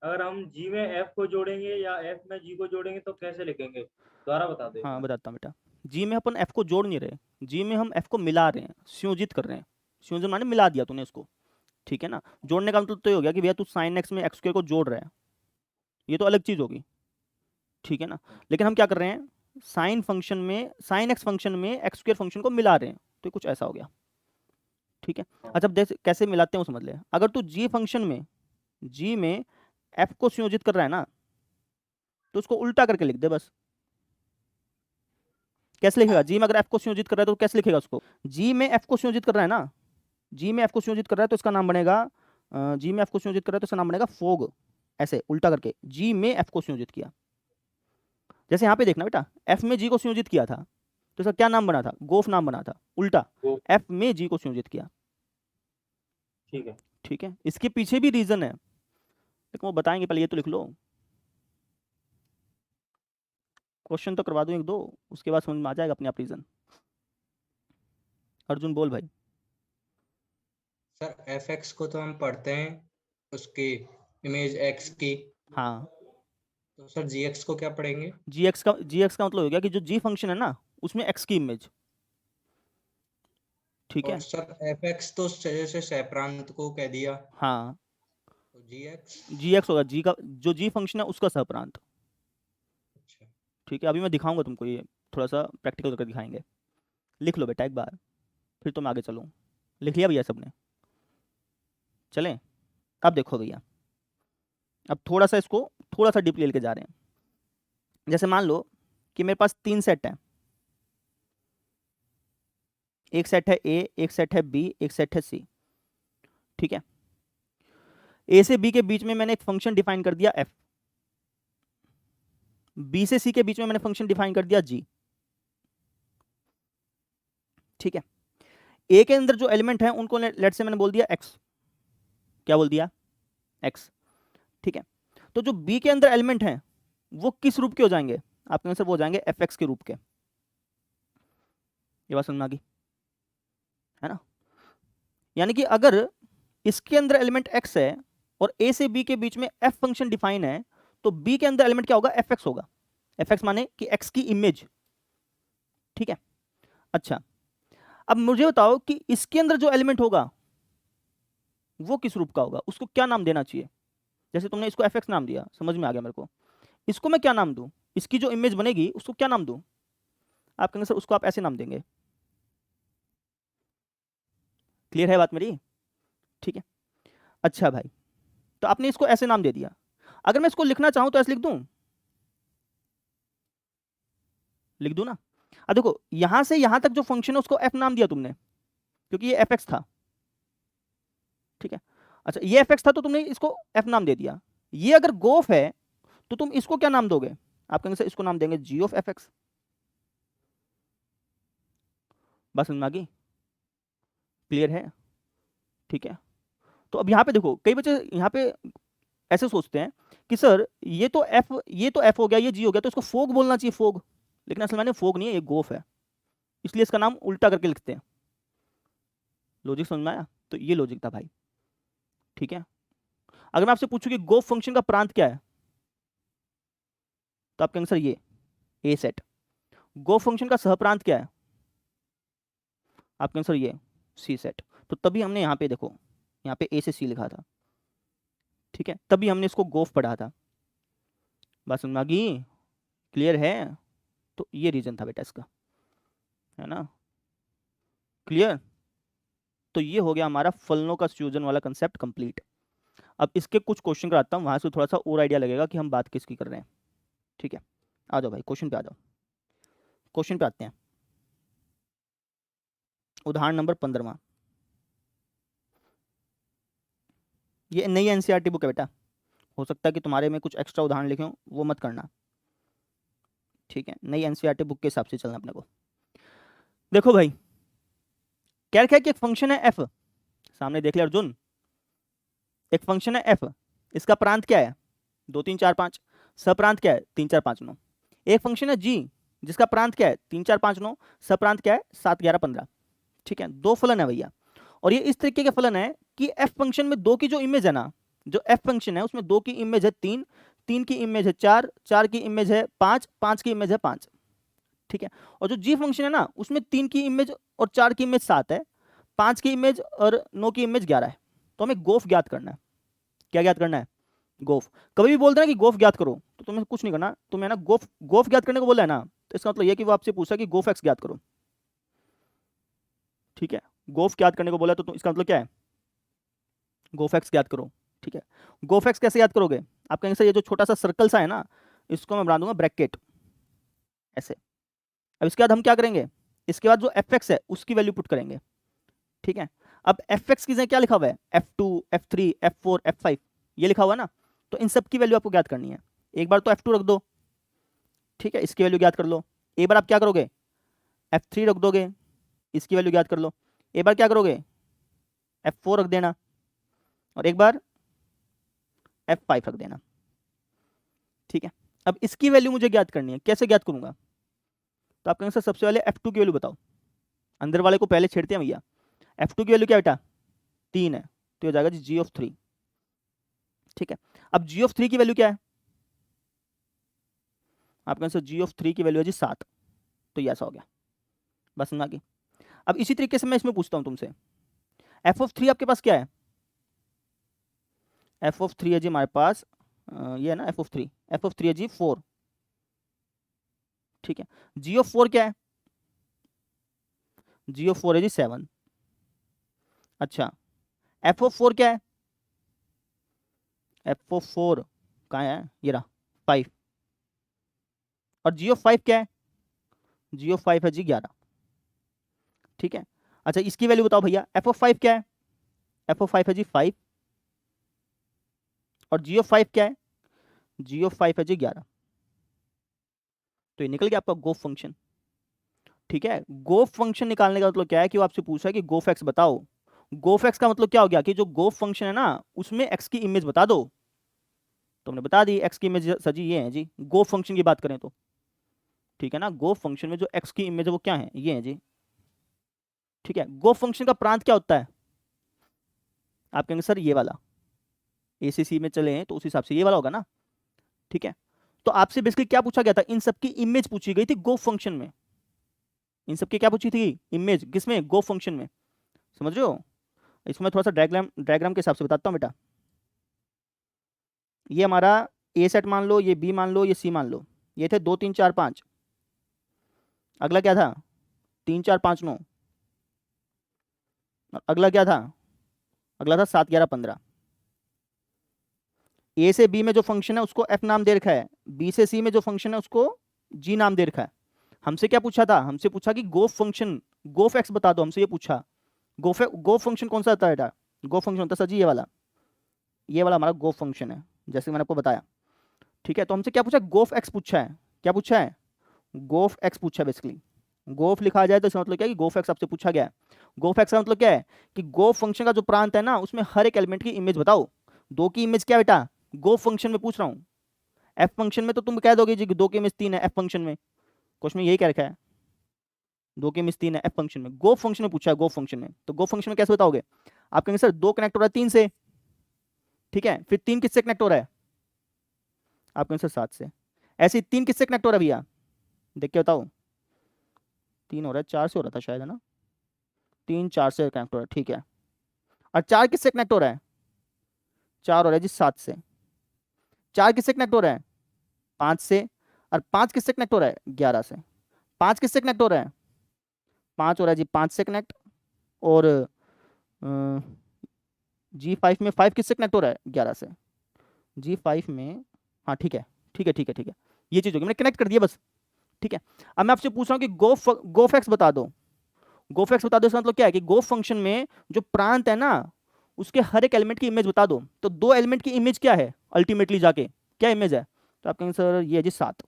अगर हम जी में एफ को जोड़ेंगे या एफ में जी को जोड़ेंगे तो कैसे लिखेंगे, दोबारा बता दो एक हाँ बार। बताता हूँ बेटा, जी में अपन एफ को जोड़ नहीं रहे, जी में हम एफ को मिला रहे हैं, संयोजित कर रहे हैं। संयोजन माने मिला दिया तूने उसको। ठीक है ना, जोड़ने का मतलब तो ये हो गया कि भैया तू साइन एक्स में एक्स स्क्वायर को जोड़ रहा है, ये तो अलग चीज होगी। ठीक है ना, लेकिन हम क्या कर रहे हैं, साइन फंक्शन में, साइन एक्स फंक्शन में एक्स स्क्वायर फंक्शन को मिला रहे हैं, तो कुछ ऐसा हो गया। ठीक है, अच्छा अब कैसे मिलाते हैं वो समझ ले। अगर तू जी फंक्शन में, जी में एफ को संयोजित कर रहा है ना, तो उसको उल्टा करके लिख दे बस। कैसे लिखेगा, जी में अगर एफ को संयोजित कर रहा है तो कैसे लिखेगा उसको, जी में एफ को संयोजित कर रहा है ना, जी में एफ को संयोजित कर रहा है तो इसका नाम बनेगा, जी में एफ को संयोजित कर रहा है तो इसका नाम बनेगा फोग, ऐसे उल्टा करके जी में एफ को संयोजित किया। जैसे यहाँ पे देखना बेटा, एफ में जी को संयोजित किया था तो इसका क्या नाम बना था, गोफ नाम बना था, उल्टा एफ में जी को संयोजित किया। ठीक है, ठीक है, इसके पीछे भी रीजन है, लेकिन वो बताएंगे, पहले ये तो लिख लो, क्वेश्चन तो करवा दूं एक दो, उसके बाद समझ में आ जाएगा अपने आप रीजन। अर्जुन बोल भाई। सर एफ एक्स को तो हम पढ़ते हैं उसकी इमेज एक्स की, हाँ, तो सर जी एक्स को क्या पढ़ेंगे? जी एक्स का मतलब हो गया कि जो जी फंक्शन है ना, उसमें एक्स की इमेज। ठीक और है, सर एफ एक्स तो जैसे सहप्रांत को कह दिया, हाँ, तो जी एक्स। जी एक्स होगा, जी का जो जी फंक्शन है उसका सहप्रांत। अच्छा, ठीक है, अभी मैं दिखाऊंगा तुमको, ये थोड़ा सा प्रैक्टिकल करके दिखाएंगे। लिख लो बेटा एक बार, फिर तो मैं आगे चलूँ। लिख लिया भैया सबने, चलें। अब देखो भैया, अब थोड़ा सा इसको थोड़ा सा डीपली लेके जा रहे हैं। जैसे मान लो कि मेरे पास तीन सेट है, एक सेट है ए, एक सेट है बी, एक सेट है सी। ठीक है, ए से बी के बीच में मैंने एक फंक्शन डिफाइन कर दिया एफ, बी से सी के बीच में मैंने फंक्शन डिफाइन कर दिया जी। ठीक है, ए के अंदर जो एलिमेंट है उनको लेट से मैंने बोल दिया एक्स, क्या बोल दिया, एक्स। ठीक है, तो जो बी के अंदर एलिमेंट हैं वो किस रूप के हो जाएंगे, आपके आंसर वो हो जाएंगे एफ एक्स के रूप के। ये बात समझ में आ गई, है ना। यानी कि अगर इसके अंदर एलिमेंट एक्स है और ए से बी के बीच में एफ फंक्शन डिफाइन है, तो बी के अंदर एलिमेंट क्या होगा, एफ एक्स होगा। एफ एक्स माने कि एक्स की इमेज। ठीक है, अच्छा अब मुझे बताओ कि इसके अंदर जो एलिमेंट होगा वो किस रूप का होगा, उसको क्या नाम देना चाहिए। जैसे तुमने इसको एफ एक्स नाम दिया, समझ में आ गया मेरे को, इसको मैं क्या नाम दूं, इसकी जो इमेज बनेगी उसको क्या नाम दूं। आपके आंसर उसको आप ऐसे नाम देंगे, क्लियर है बात मेरी? ठीक है, अच्छा भाई, तो आपने इसको ऐसे नाम दे दिया। अगर मैं इसको लिखना चाहूं तो ऐसे लिख दूं ना। अब देखो यहां से यहां तक जो फंक्शन है उसको एफ नाम दिया तुमने, क्योंकि ये एफ एक्स था। ठीक है, अच्छा ये एफ एक्स था तो तुमने इसको एफ नाम दे दिया। ये अगर गोफ है तो तुम इसको क्या नाम दोगे? आप कहेंगे सर इसको नाम देंगे जी ऑफ एफ एक्स। बस समझ में आ गई? क्लियर है? ठीक है, तो अब यहाँ पे देखो कई बच्चे यहाँ पे ऐसे सोचते हैं कि सर ये तो एफ हो गया, ये जी हो गया, तो इसको फोग बोलना चाहिए, फोग। लेकिन असल में फोग नहीं है, ये गोफ है, इसलिए इसका नाम उल्टा करके लिखते हैं। लॉजिक समझ में आया? तो ये लॉजिक था भाई। ठीक है, अगर मैं आपसे पूछूं कि गोफ फंक्शन का प्रांत क्या है, तो आप कहेंगे सर ये ए सेट। गोफ फंक्शन का सहप्रांत क्या है? आप कहेंगे सर ये सी सेट। तो तभी हमने यहाँ पे देखो, यहाँ पे ए से सी लिखा था। ठीक है, तभी हमने इसको गोफ पढ़ा था। बात समझ में आ गई? क्लियर है? तो ये रीजन था बेटा इसका, है ना? क्लियर? तो ये हो गया हमारा फलनों का संयोजन वाला कंसेप्ट कंप्लीट। अब इसके कुछ क्वेश्चन कराता हूँ, वहां से थोड़ा सा और आइडिया लगेगा कि हम बात किसकी कर रहे हैं। ठीक है, आ जाओ भाई क्वेश्चन पे आ जाओ। क्वेश्चन पे आते हैं, उदाहरण नंबर 15। ये नई एनसीईआरटी बुक है बेटा, हो सकता है कि तुम्हारे में कुछ एक्स्ट्रा उदाहरण लिखे हों, वो मत करना। ठीक है, नई एनसीईआरटी बुक के हिसाब से चलना अपने को। देखो भाई, क्या है कि एक फंक्शन है एफ, सामने देख ले अर्जुन, एक फंक्शन है एफ, इसका प्रांत क्या है? 2 3 4 5। सप्रांत क्या है? 3 4 5 9। एक फंक्शन है जी, जिसका प्रांत क्या है? 3 4 5 9। सप्रांत क्या है? 7 11 15। ठीक है, दो फलन है भैया, और ये इस तरीके के फलन है कि एफ फंक्शन में दो की जो इमेज है ना, जो एफ फंक्शन है उसमें दो की इमेज है 3, 3 की इमेज है 4, 4 की इमेज है 5, 5 की इमेज है 5। ठीक है, और जो जी फंक्शन है ना उसमें 3 की इमेज और 4 की इमेज 7 है, 5 की इमेज और 9 की इमेज 11 है। तो हमें गोफ ज्ञात करना है। क्या ज्ञात करना है? गोफ। कभी भी बोलते हैं कि गोफ ज्ञात करो, तो तुम्हें कुछ नहीं करना, तुम्हें ना गोफ ज्ञात करने को बोला है ना, तो इसका मतलब यह कि वो आपसे पूछा कि गोफ एक्स ज्ञात करो। ठीक है, गोफ ज्ञात करने को बोला तो इसका मतलब क्या है? गोफ एक्स ज्ञात करो। ठीक है, गोफ एक्स कैसे याद करोगे? आप कहेंगे सर ये जो छोटा सा सर्कल सा है ना, इसको मैं बना दूंगा ब्रैकेट ऐसे। अब इसके बाद हम क्या करेंगे? इसके बाद जो एफ एक्स है उसकी वैल्यू पुट करेंगे। ठीक है, अब एफ एक्स की जगह क्या लिखा हुआ है? F2 F3 F4 F5 ये लिखा हुआ है ना, तो इन सब की वैल्यू आपको ज्ञात करनी है। एक बार तो F2 रख दो, ठीक है, इसकी वैल्यू ज्ञात कर लो। एक बार आप क्या करोगे? F3 रख दोगे, इसकी वैल्यू ज्ञात कर लो। एक बार क्या करोगे? F4 रख देना, और एक बार F5 रख देना। ठीक है, अब इसकी वैल्यू मुझे ज्ञात करनी है, कैसे ज्ञात करूंगा? तो आप कहेंगे सर सबसे पहले F2 की वैल्यू बताओ, अंदर वाले को पहले छेड़ते हैं भैया। F2 की वैल्यू क्या बेटा? 3 है, तो हो जाएगा जी जी ऑफ 3। ठीक है, अब जी ऑफ 3 की वैल्यू क्या है? आप कहेंगे सर जी ऑफ 3 की वैल्यू है जी 7, तो ये ऐसा हो गया। बस समझ आ गई? अब इसी तरीके से मैं इसमें पूछता हूं तुमसे, एफ ऑफ 3 आपके पास क्या है? एफ ऑफ 3 है जी हमारे पास, ये है ना एफ ऑफ 3, एफ ऑफ 3 है जी 4। ठीक है, जी ऑफ 4 क्या है? जी ऑफ 4 है जी 7। अच्छा, एफ ऑफ 4 क्या है? एफ ऑफ 4 कहाँ है? ये रहा 5। और जी ऑफ 5 क्या है? जी ऑफ 5 है जी 11। ठीक है, अच्छा इसकी वैल्यू बताओ भैया, एफ ऑफ 5 क्या है? एफ ऑफ 5 है जी 5, और जी ऑफ 5 क्या है? जी ऑफ 5 है जी 11। तो ये निकल गया आपका गोफ फंक्शन। ठीक है, गोफ फंक्शन निकालने का मतलब क्या है कि वो आपसे पूछा है कि गोफ एक्स बताओ। गोफ एक्स का मतलब क्या हो गया कि जो गोफ फंक्शन है ना उसमें एक्स की इमेज बता दो। तो हमने बता दी एक्स की इमेज सजी ये है जी, गोफ फंक्शन की बात करें तो। ठीक है ना, गोफ फंक्शन में जो एक्स की इमेज है वो क्या है? ये है जी। ठीक है, गोफ फंक्शन का प्रांत क्या होता है? आप कहेंगे सर ये वाला, एसीसी में चले हैं तो उस हिसाब से ये वाला होगा ना। ठीक है, तो आपसे बेसिकली क्या पूछा गया था? इन सबकी इमेज पूछी गई थी गोफ फंक्शन में। इन सबकी क्या पूछी थी? इमेज। किसमें? गोफ फंक्शन में। समझ रहे हो? इसको मैं थोड़ा सा डायग्राम के हिसाब से बताता हूँ बेटा। ये हमारा ए सेट मान लो, ये बी मान लो, ये सी मान लो। ये थे 2 3 4 5। अगला क्या था? 3 4 5 9। और अगला क्या था? अगला था 7 11 15। ए से बी में जो फंक्शन है उसको एफ नाम दे रखा है, बी से सी में जो फंक्शन है उसको जी नाम दे रखा है। हमसे क्या पूछा था? हमसे पूछा कि गोफ फंक्शन, गोफ एक्स बता दो, हमसे ये पूछा। गोफ फंक्शन कौन सा होता है बेटा? गोफ फंक्शन होता है सर जी ये वाला हमारा गोफ फंक्शन है, जैसे मैंने आपको बताया। ठीक है, तो हमसे क्या पूछा? गोफ एक्स पूछा है। क्या पूछा है? गोफ एक्स पूछा है बेसिकली। गोफ लिखा जाए तो इसका मतलब क्या है कि गोफ एक्स आपसे पूछा गया है। गोफ एक्स का मतलब क्या है कि गोफ फंक्शन का जो प्रांत है ना उसमें हर एक एलिमेंट की इमेज बताओ। दो की इमेज क्या बेटा? गोफ फंक्शन में पूछ रहा हूँ। एफ फंक्शन में तो तुम कह दोगे जी कि दो की इमेज 3 है एफ फंक्शन में, क्वेश्चन में यही कह रखा है, दो की इमेज 3 है एफ फंक्शन में। गोफ फंक्शन में पूछा है, गोफ फंक्शन में। तो गोफ फंक्शन में कैसे बताओगे? आप कहेंगे सर 2 कनेक्ट हो रहा है 3 से, ठीक है, फिर 3 किससे कनेक्ट हो रहा है? आप कहेंगे सर 7 से। ऐसे ही 3 किससे कनेक्ट हो रहा है भैया? देख के बताओ। 3 हो रहा है, 4 से हो रहा था शायद, है ना? 3 4 से कनेक्ट हो रहा है, ठीक है। और 4 किससे कनेक्ट हो रहा है? 4 हो रहा है जी 7 से। 4 किससे कनेक्ट हो रहा है? 5 से। और 5 किससे कनेक्ट हो रहा है? 11 से। 5 किससे कनेक्ट हो रहा है? 5 हो रहा है जी 5 से कनेक्ट। और G5 में 5 किससे कनेक्ट हो रहा है? 11 से। G5 में, हाँ ठीक है ठीक है ठीक है ठीक है, ये चीज़ होगी, मैंने कनेक्ट कर दिया बस। ठीक है, अब मैं आपसे पूछ रहा हूँ कि गोफ एक्स बता दो। गोफ एक्स बता दो, इसका मतलब क्या है कि गोफ फंक्शन में जो प्रांत है ना उसके हर एक एलिमेंट की इमेज बता दो। तो 2 एलिमेंट की इमेज क्या है अल्टीमेटली जाके? क्या इमेज है? तो आप कहेंगे सर ये है जी 7।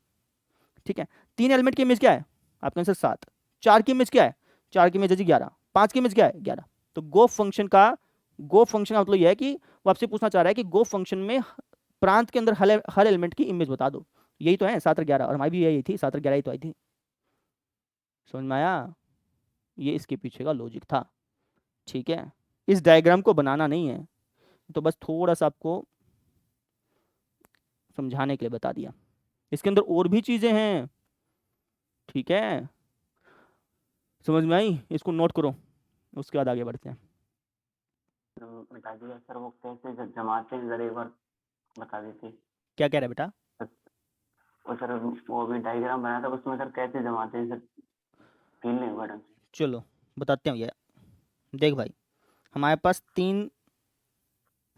ठीक है, 3 एलिमेंट की इमेज क्या है? आप कहेंगे सर 7। 4 की इमेज क्या है? 4 की इमेज है जी 11। 5 की इमेज क्या है? 11। तो गोफ फंक्शन का मतलब यह है कि वो आपसे पूछना चाह रहा है कि गोफ फंक्शन में प्रांत के अंदर हर एलिमेंट की इमेज बता दो। यही तो है 7 और 11, और हमारी भी यही थी 7 और 11 ही तो आई थी। समझ में आया? ये इसके पीछे का लॉजिक था। ठीक है, इस डायग्राम को बनाना नहीं है, तो बस थोड़ा सा आपको समझाने के लिए बता दिया। इसके अंदर और भी चीजें हैं। ठीक है, समझ में आई? इसको नोट करो, उसके बाद आगे बढ़ते हैं। बता दिया सर, वो कैसे जमाते हैं जरा एक बार बता देते। क्या कह रहा है बेटा? और सर वो भी डायग्राम बनाया था उसमें सर कैसे जमाते हैं सर, फील नहीं हुआ ढंग से। चलो बताते हैं भैया। देख भाई, हमारे पास 3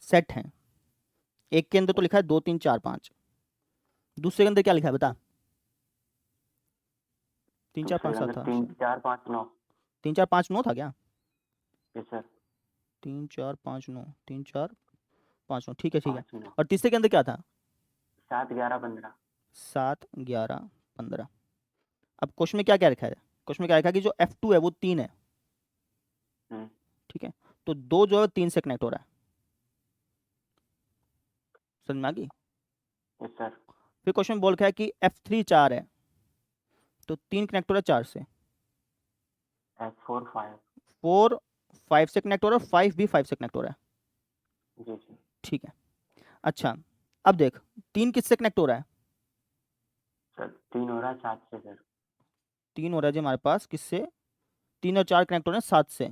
सेट हैं। एक के अंदर तो लिखा है 2 3 4 5। दूसरे के अंदर क्या लिखा है बता? 3 4 5 था। 3 4 5 9। 3 4 5 9 था क्या? Yes sir. 3 4 5 9, 3 4 5 9, ठीक है ठीक है। 5 9 और तीसरे के अंदर क्या था? 7 11 15। 7 11 15। अब क्वेश्चन में क्या क्या रखा है? क्वेश्चन में क्या रखा है कि जो F2 है वो 3 है। ठीक है, तो 2 जो है 3 से कनेक्ट हो रहा है। समझ में आ गई? Yes sir. फिर क्वेश्चन बोल रखा है कि F3 4 है, तो 3 कनेक्ट हो रहा है 4 से। F4 5। 4 5 से कनेक्ट हो रहा है, 5 भी 5 से कनेक्ट हो रहा है। जी जी। ठीक है, अच्छा अब देख 3 किससे कनेक्ट हो रहा है? सर 3 हो रहा है 7 से सर। 3 हो रहा है जी हमारे पास किससे? 3 और 4 कनेक्ट हो रहे हैं 7 से।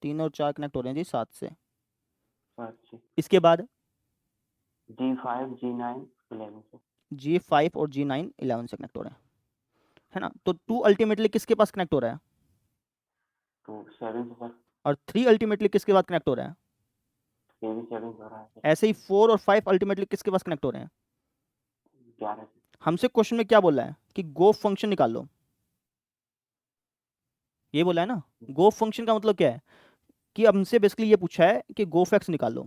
3 और 4 कनेक्ट हो रहे हैं जी 7 से। सर जी। इसके बाद G5 G9 11 से। G5 और G9 11 से कनेक्ट हो रहे हैं, है ना? तो 2 अल्टीमेटली किसके पास कनेक्ट हो रहा है? तो 7 से सर। और 3 अल्टीमेटली किसके बाद कनेक्ट हो रहा है? ये भी 7 हो रहा है सर। ऐसे ही 4 और 5 अल्टीमेटली किसके पास कनेक्ट हो रहे हैं? 11 से। हमसे क्वेश्चन में क्या बोला है कि गोफ फंक्शन निकाल लो, ये बोला है ना। गोफ फंक्शन का मतलब क्या है कि हमसे बेसिकली ये पूछा है कि गोफ एक्स निकाल लो।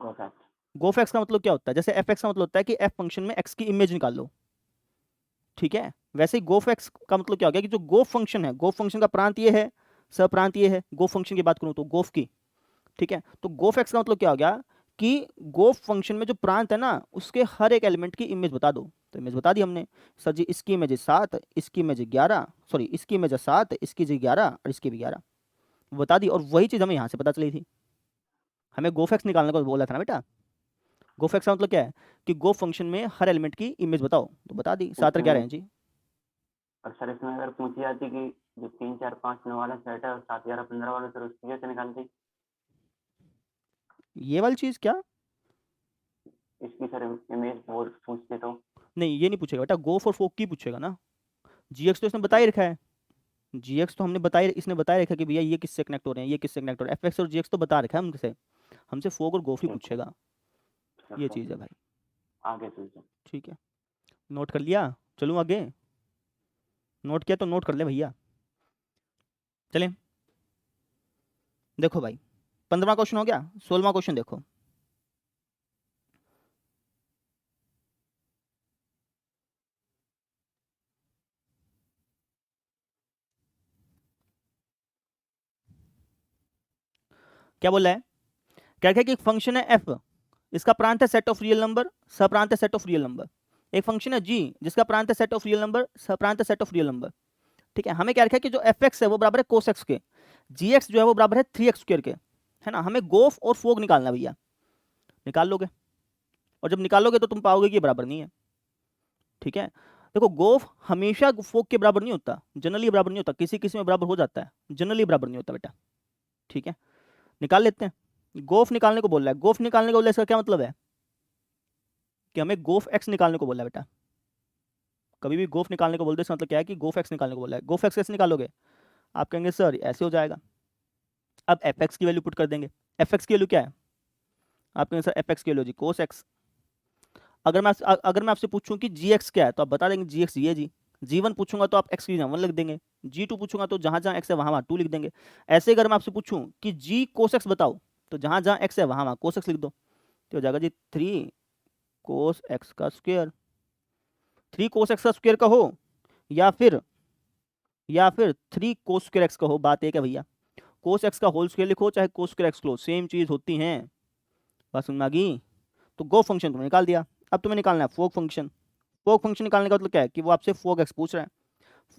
ओके। गोफ एक्स का मतलब क्या होता है? जैसे एफ एक्स का मतलब होता है कि एफ फंक्शन में एक्स की इमेज निकाल लो। ठीक है, वैसे ही गोफ एक्स का मतलब क्या हो गया कि जो गोफ फंक्शन है, गोफ फंक्शन का प्रांत ये है, सप्रांत ये है। गोफ फंक्शन की बात करूं तो गोफ की। ठीक है, तो गोफ एक्स का मतलब क्या हो गया कि गोफ फंक्शन में जो प्रांत है ना उसके हर एक एलिमेंट की इमेज बता दो। तो इमेज बता दी हमने सर जी, इसकी इमेज है 7, इसकी इमेज है 11, सॉरी इसकी इमेज है 7, इसकी जी 11 और इसकी भी 11 बता दी। और वही चीज़ हमें यहाँ से पता चली थी। हमें गोफ एक्स निकालने को बोला था ना बेटा। गोफ एक्स का मतलब क्या है कि गोफ फंक्शन में हर एलिमेंट की इमेज बताओ, तो बता दी 7 और 11 हैं जी। और सर इसमें अगर पूछी जाती कि जो 3 4 5 9 वाला सेट है और 7 11 15 वाला, सर उसकी कैसे निकालते? ये वाली चीज़ क्या? इसकी सर इमेज बोल पूछते तो। नहीं ये नहीं पूछेगा बेटा, गोफ और फोक की पूछेगा ना। जी एक्स तो इसने बता ही रखा है, जीएक्स तो हमने बताया, इसने बताया रखा कि भैया ये किससे कनेक्ट हो रहे हैं, ये किससे कनेक्ट हो रहे हैं। एफएक्स और जीएक्स तो बता रखा है हमसे फोग और गोफ ही ठीक है। पूछेगा, अच्छा, ये फिर चीज़ है भाई। आगे पूछो। ठीक है, नोट कर लिया, चलूँ आगे। नोट किया तो नोट कर ले भैया। चलें, देखो भाई 15वां क्वेश्चन हो गया, 16वां क्वेश्चन देखो। क्या बोला है, क्या क्या कि एक फंक्शन है एफ, इसका प्रांत है सेट ऑफ रियल नंबर, सप्रांत है सेट ऑफ रियल नंबर। एक फंक्शन है जी, जिसका प्रांत है सेट ऑफ रियल नंबर, सप्रांत है सेट ऑफ रियल नंबर। ठीक है, हमें क्या रखा है कि जो एफ एक्स है वो बराबर है कोस एक्स के, जी एक्स जो है वो बराबर है 3x स्क्वायर के, है ना। हमें गोफ और फोग निकालना भैया, निकाल लोगे, और जब निकालोगे तो तुम पाओगे कि ये बराबर नहीं है। ठीक है, देखो गोफ हमेशा फोग के बराबर नहीं होता, जनरली बराबर नहीं होता, किसी किसी में बराबर हो जाता है, जनरली बराबर नहीं होता बेटा। ठीक है, निकाल लेते हैं। गोफ निकालने को बोल रहा है, गोफ निकालने को बोल रहा है, इसका क्या मतलब है कि हमें गोफ एक्स निकालने को बोला है बेटा। कभी भी गोफ निकालने को बोलते हैं मतलब क्या है कि गोफ एक्स निकालने को बोला है। गोफ एक्स कैसे निकालोगे, आप कहेंगे सर ऐसे हो जाएगा। अब एफ एक्स की वैल्यू पुट कर देंगे, एफ एक्स की वैल्यू क्या है, आप कहेंगे सर एफ एक्स की वैल्यू जी कोस एक्स। अगर मैं आपसे पूछूं कि जी एक्स क्या है तो आप बता देंगे जी एक्स ये जी। जी1 पूछूंगा तो आप एक्स की जगह 1 लिख देंगे, जी2 पूछूंगा तो जहां जहां एक्स है वहां 2 लिख देंगे। ऐसे अगर मैं आपसे पूछूं कि जी कोस एक्स बताओ तो जहां जहां एक्स है वहां कोस एक्स लिख दो, तो हो जाएगा जी 3 कोस एक्स का स्क्वायर। 3 कोस एक्स का स्क्वायर कहो या फिर 3 कोस स्क्वायर एक्स कहो, बात एक है भैया। कोस एक्स का होल स्क्वायर लिखो चाहे कोस स्क्वायर एक्स लो, सेम चीज होती है। बात समझ में आ गई। तो गो फंक्शन तुमने निकाल दिया, अब तुम्हें निकालना है फोग फंक्शन। फोग फंक्शन निकालने का मतलब क्या है कि वो आपसे फोग एक्स पूछ रहा है।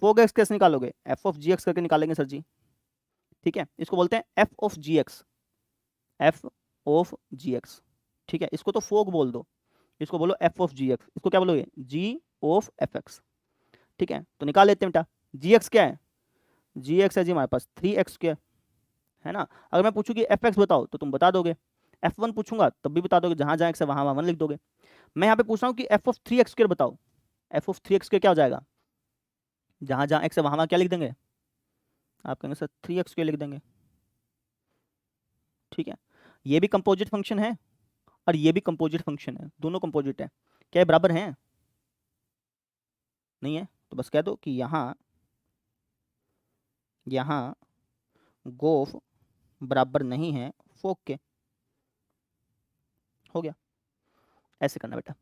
फोग एक्स कैसे निकालोगे, एफ ऑफ जी एक्स करके निकालेंगे सर जी। ठीक है, इसको बोलते हैं F of G x, F of G x. ठीक है, इसको तो फोग बोल दो, इसको बोलो एफ ऑफ जी एक्स, इसको क्या बोलोगे जी ऑफ एफ एक्स। ठीक है, तो निकाल लेते हैं बेटा। जी एक्स क्या है, जी एक्स है जी हमारे पास 3x स्क्वायर, है ना। अगर मैं पूछूं कि एफ एक्स बताओ तो तुम बता दोगे, F1 पूछूंगा तब भी बता दोगे, जहां जहां एक्स है वहां वहां 1 लिख दोगे। मैं यहाँ पे पूछ रहा हूँ कि एफ ऑफ 3x स्क्वायर बताओ, एफ ऑफ 3x स्क्वायर क्या हो जाएगा, जहां जहां एक्स है वहां वहां क्या लिख देंगे, आप कहेंगे सर 3x स्क्वायर लिख देंगे। ठीक है, ये भी कंपोजिट फंक्शन है और ये भी कंपोजिट फंक्शन है, दोनों कंपोजिट है। क्या ये बराबर हैं, नहीं है, तो बस कह दो कि यहाँ गोफ बराबर नहीं है फोक के। हो गया, ऐसे करना बेटा।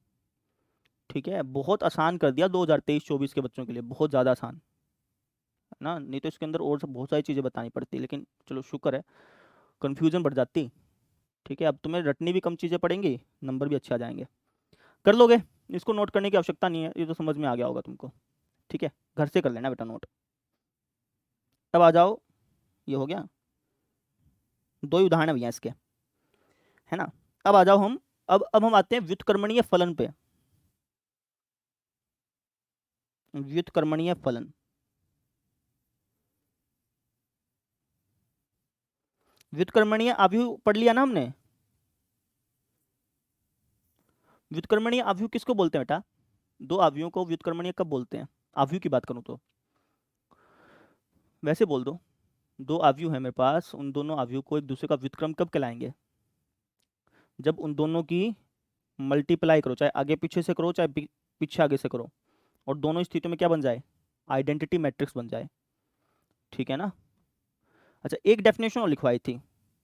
ठीक है, बहुत आसान कर दिया 2023-24 के बच्चों के लिए, बहुत ज़्यादा आसान है ना। नहीं तो इसके अंदर और सब बहुत सारी चीज़ें बतानी पड़ती, लेकिन चलो शुक्र है कन्फ्यूजन बढ़ जाती। ठीक है, अब तुम्हें रटनी भी कम चीज़ें पड़ेंगी, नंबर भी अच्छे आ जाएंगे। कर लोगे, इसको नोट करने की आवश्यकता नहीं है, ये तो समझ में आ गया होगा तुमको। ठीक है, घर से कर लेना बेटा नोट। अब आ जाओ, ये हो गया, 2 ही उदाहरण है भैया इसके, है ना। अब आ जाओ हम, अब हम आते हैं व्युत्क्रमणीय फलन पे। व्युत्क्रमणीय फलन, व्युत्क्रमणीय आव्यूह पढ़ लिया ना हमने। व्युत्क्रमणीय आव्यूह किसको बोलते हैं बेटा, 2 आव्यूहों को व्युत्क्रमणीय कब बोलते हैं, आव्यूह की बात करूं तो वैसे बोल दो, 2 आव्यूह है मेरे पास, उन दोनों आव्यूह को एक दूसरे का व्युत्क्रम कब कहलाएंगे, जब उन दोनों की मल्टीप्लाई करो, चाहे आगे पीछे से करो चाहे पीछे आगे से करो, और दोनों स्थितियों में क्या बन जाए, आइडेंटिटी मैट्रिक्स बन जाए। ठीक है ना। अच्छा, एक डेफिनेशन और लिखवाई थी,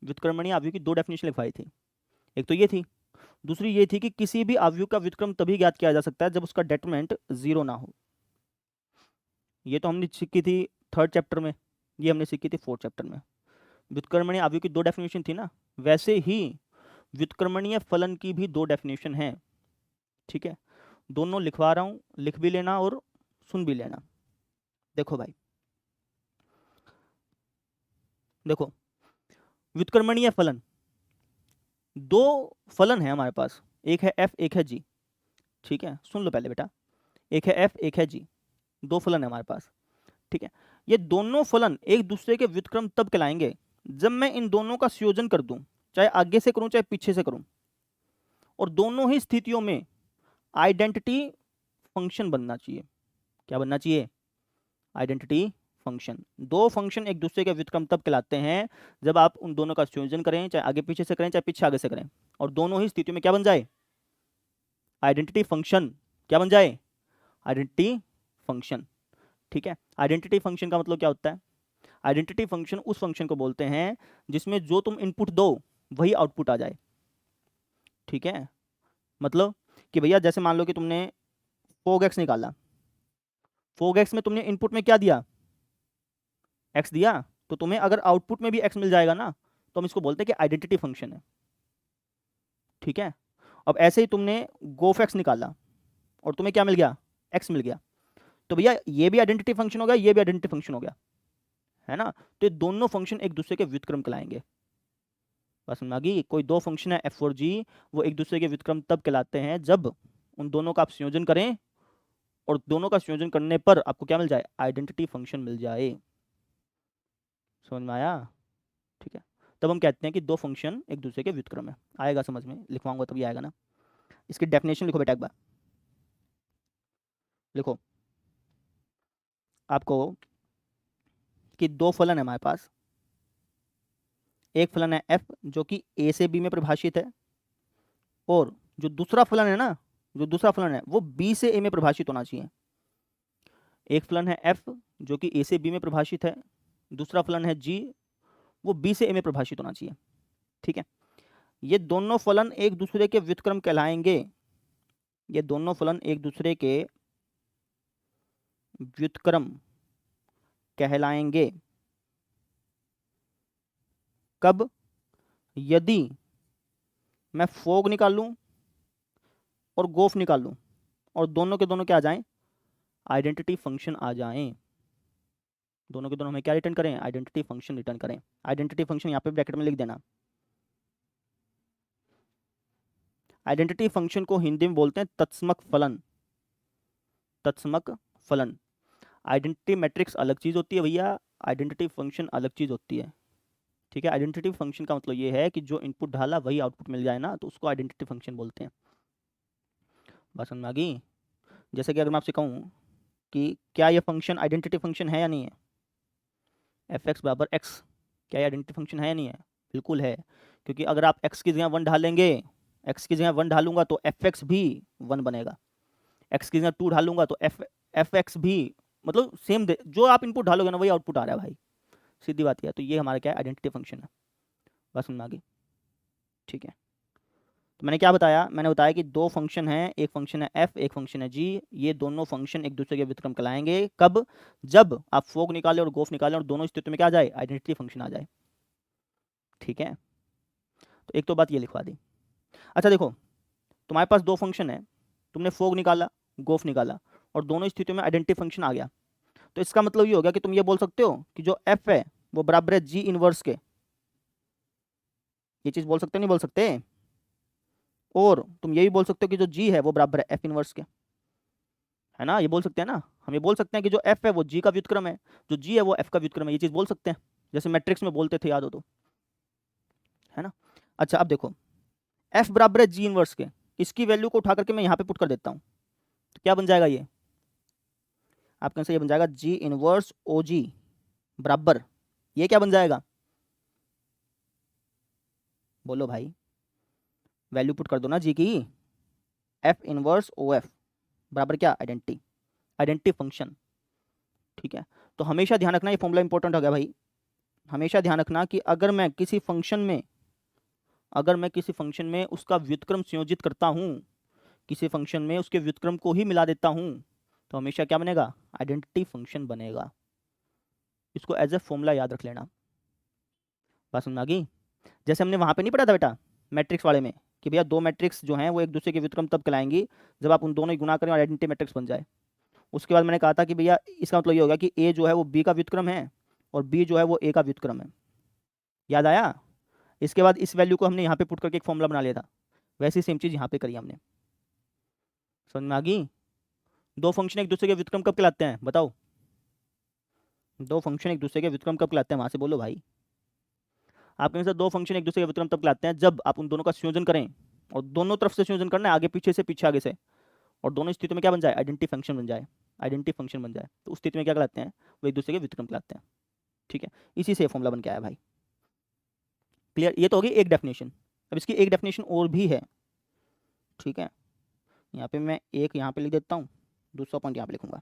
व्युत्क्रमणीय आव्यूह की 2 डेफिनेशन लिखवाई थी। एक तो ये थी, दूसरी ये थी कि किसी भी आव्यूह का व्युत्क्रम तभी ज्ञात किया जा सकता है जब उसका डेटरमिनेंट 0 ना हो। ये तो हमने सीखी थी 3rd चैप्टर में, ये हमने सीखी थी 4th चैप्टर में। व्युत्क्रमणीय आव्यूह की 2 डेफिनेशन थी ना, वैसे ही व्युत्क्रमणीय फलन की भी 2 डेफिनेशन है। ठीक है, दोनों लिखवा रहा हूं, लिख भी लेना और सुन भी लेना। देखो भाई, देखो व्युत्क्रमणीय फलन, 2 फलन है हमारे पास, एक है f एक है g। ठीक है, सुन लो पहले बेटा, एक है f एक है g, 2 फलन है हमारे पास। ठीक है, ये दोनों फलन एक दूसरे के व्युत्क्रम तब कहलाएंगे जब मैं इन दोनों का संयोजन कर दूं, चाहे आगे से करूं चाहे पीछे से करूं, और दोनों ही स्थितियों में आइडेंटिटी फंक्शन बनना चाहिए। क्या बनना चाहिए, आइडेंटिटी फंक्शन। दो फंक्शन एक दूसरे के व्युत्क्रम तब कहलाते हैं जब आप उन दोनों का संयोजन करें, चाहे आगे पीछे से करें चाहे पीछे आगे से करें, और दोनों ही स्थितियों में क्या बन जाए, आइडेंटिटी फंक्शन। क्या बन जाए, आइडेंटिटी फंक्शन। ठीक है, आइडेंटिटी फंक्शन का मतलब क्या होता है, आइडेंटिटी फंक्शन उस फंक्शन को बोलते हैं जिसमें जो तुम इनपुट दो वही आउटपुट आ जाए। ठीक है, मतलब कि भैया जैसे मान लो कि तुमने फोग एक्स निकाला, फोग एक्स में तुमने इनपुट में क्या दिया, एक्स दिया, तो तुम्हें अगर आउटपुट में भी एक्स मिल जाएगा ना तो हम इसको बोलते हैं कि आइडेंटिटी फंक्शन है। ठीक है, अब ऐसे ही तुमने गोफ एक्स निकाला और तुम्हें क्या मिल गया, एक्स मिल गया, तो भैया ये भी आइडेंटिटी फंक्शन हो गया, ये भी आइडेंटिटी फंक्शन हो गया, है ना। तो ये दोनों फंक्शन एक दूसरे के व्युत्क्रम कहलाएंगे। बस समझ में आ गई। कोई दो फंक्शन है एफ और जी, वो एक दूसरे के व्युत्क्रम तब कहलाते हैं जब उन दोनों का आप संयोजन करें और दोनों का संयोजन करने पर आपको क्या मिल जाए, आइडेंटिटी फंक्शन मिल जाए। समझ में आया, ठीक है। तब हम कहते हैं कि दो फंक्शन एक दूसरे के व्युत्क्रम है। आएगा समझ में, लिखवाऊंगा तभी आएगा ना। इसकी डेफिनेशन लिखो बेटा एक बार, लिखो आपको कि दो फलन है हमारे पास, एक फलन है f जो कि a से b में परिभाषित है, और जो दूसरा फलन है ना, जो दूसरा फलन है वो b से a में परिभाषित होना चाहिए। एक फलन है f जो कि a से b में परिभाषित है, दूसरा फलन है g वो b से a में परिभाषित होना चाहिए। ठीक है, ये दोनों फलन एक दूसरे के व्युत्क्रम कहलाएंगे, ये दोनों फलन एक दूसरे के व्युत्क्रम कहलाएंगे कब, यदि मैं फोग निकाल लूं और गोफ निकाल लूं और दोनों के दोनों क्या आ जाएं, आइडेंटिटी फंक्शन आ जाएं। दोनों के दोनों हमें क्या रिटर्न करें, आइडेंटिटी फंक्शन रिटर्न करें। आइडेंटिटी फंक्शन यहाँ पे ब्रैकेट में लिख देना। आइडेंटिटी फंक्शन को हिंदी में बोलते हैं तत्समक फलन, तत्समक फलन। आइडेंटिटी मैट्रिक्स अलग चीज होती है भैया, आइडेंटिटी फंक्शन अलग चीज होती है। ठीक है, आइडेंटिटी फंक्शन का मतलब ये है कि जो इनपुट डाला वही आउटपुट मिल जाए ना, तो उसको आइडेंटिटी फंक्शन बोलते हैं। बात समझ में आ गई। जैसे कि अगर मैं आपसे कहूँ कि क्या ये फंक्शन आइडेंटिटी फंक्शन है या नहीं है, एफ एक्स बराबर एक्स, क्या ये आइडेंटिटी फंक्शन है या नहीं है, बिल्कुल है। क्योंकि अगर आप एक्स की जगह 1 डालेंगे, एक्स की जगह 1 डालूंगा तो एफ एक्स भी 1 बनेगा, एक्स की जगह 2 डालूंगा तो एफ एक्स भी, मतलब सेम जो आप इनपुट डालोगे ना वही आउटपुट आ रहा है भाई, सीधी बात है। तो ये हमारा क्या है, आइडेंटिटी फंक्शन है। बस समझ में आ गई, ठीक है। तो मैंने क्या बताया, मैंने बताया कि दो फंक्शन हैं, एक फंक्शन है f, एक फंक्शन है g। ये दोनों फंक्शन एक दूसरे के व्युत्क्रम कहलाएंगे कब, जब आप फोग निकाले और गोफ निकाले और दोनों स्थितियों में क्या आ जाए, आइडेंटिटी फंक्शन आ जाए। ठीक है, तो एक तो बात ये लिखवा दी। अच्छा देखो, तुम्हारे पास दो फंक्शन है, तुमने फोग निकाला गोफ निकाला और दोनों स्थितियों में आइडेंटिटी फंक्शन आ गया, तो इसका मतलब ये हो गया कि तुम ये बोल सकते हो कि जो f है वो बराबर है g इनवर्स के। ये चीज बोल सकते हो, नहीं बोल सकते? और तुम ये भी बोल सकते हो कि जो g है वो बराबर है f इनवर्स के, है ना। ये बोल सकते हैं ना, हम ये बोल सकते हैं कि जो f है वो g का व्युत्क्रम है, जो g है वो f का व्युत्क्रम है। ये चीज बोल सकते हैं, जैसे मैट्रिक्स में बोलते थे, याद हो तो, है ना। अच्छा अब देखो, f बराबर है g इनवर्स के, इसकी वैल्यू को उठा करके मैं यहाँ पे पुट कर देता हूँ, तो क्या बन जाएगा, ये आपके आंसर ये बन जाएगा g इनवर्स og बराबर, ये क्या बन जाएगा, बोलो भाई, वैल्यू पुट कर दो ना जी की, f इनवर्स of बराबर क्या, आइडेंटिटी, आइडेंटिटी फंक्शन। ठीक है, तो हमेशा ध्यान रखना, ये फॉर्मूला इंपॉर्टेंट हो गया भाई। हमेशा ध्यान रखना कि अगर मैं किसी फंक्शन में उसका व्युत्क्रम संयोजित करता हूँ, किसी फंक्शन में उसके व्युत्क्रम को ही मिला देता हूँ, तो हमेशा क्या बनेगा, आइडेंटिटी फंक्शन बनेगा। इसको एज ए फॉर्मूला याद रख लेना। बात समझ आ गई। जैसे हमने वहाँ पे नहीं पढ़ा था बेटा मैट्रिक्स वाले में कि भैया दो मैट्रिक्स जो हैं वो एक दूसरे के व्युत्क्रम तब कहलाएंगी जब आप उन दोनों ही गुणा करें और आइडेंटिटी मैट्रिक्स बन जाए। उसके बाद मैंने कहा था कि भैया इसका मतलब ये होगा कि ए जो है वो बी का व्युत्क्रम है और बी जो है वो ए का व्युत्क्रम है। याद आया। इसके बाद इस वैल्यू को हमने यहाँ पे पुट करके एक फॉर्मूला बना लिया था, वैसी सेम चीज़ यहाँ पे करी हमने। समझ में आ गई। दो फंक्शन एक दूसरे के व्युत्क्रम कब कहलाते हैं, बताओ, दो फंक्शन एक दूसरे के व्युत्क्रम कब कहलाते हैं, वहाँ से बोलो भाई। आपके अनुसार दो फंक्शन एक दूसरे के व्युत्क्रम तब कहलाते हैं जब आप उन दोनों का संयोजन करें, और दोनों तरफ से संयोजन करना है, आगे पीछे से, पीछे आगे से, और दोनों स्थितियों में क्या बन जाए, आइडेंटिटी फंक्शन बन जाए, आइडेंटिटी फंक्शन बन जाए, तो उस स्थिति में क्या कहलाते हैं, वो एक दूसरे के व्युत्क्रम कहलाते हैं। ठीक है, इसी से फॉर्मूला बन के आया भाई। क्लियर, ये तो होगी एक डेफिनेशन। अब इसकी एक डेफिनेशन और भी है। ठीक है, यहाँ पे मैं एक यहाँ पे लिख देता हूँ, दूसरा पॉइंट यहाँ पे लिखूंगा।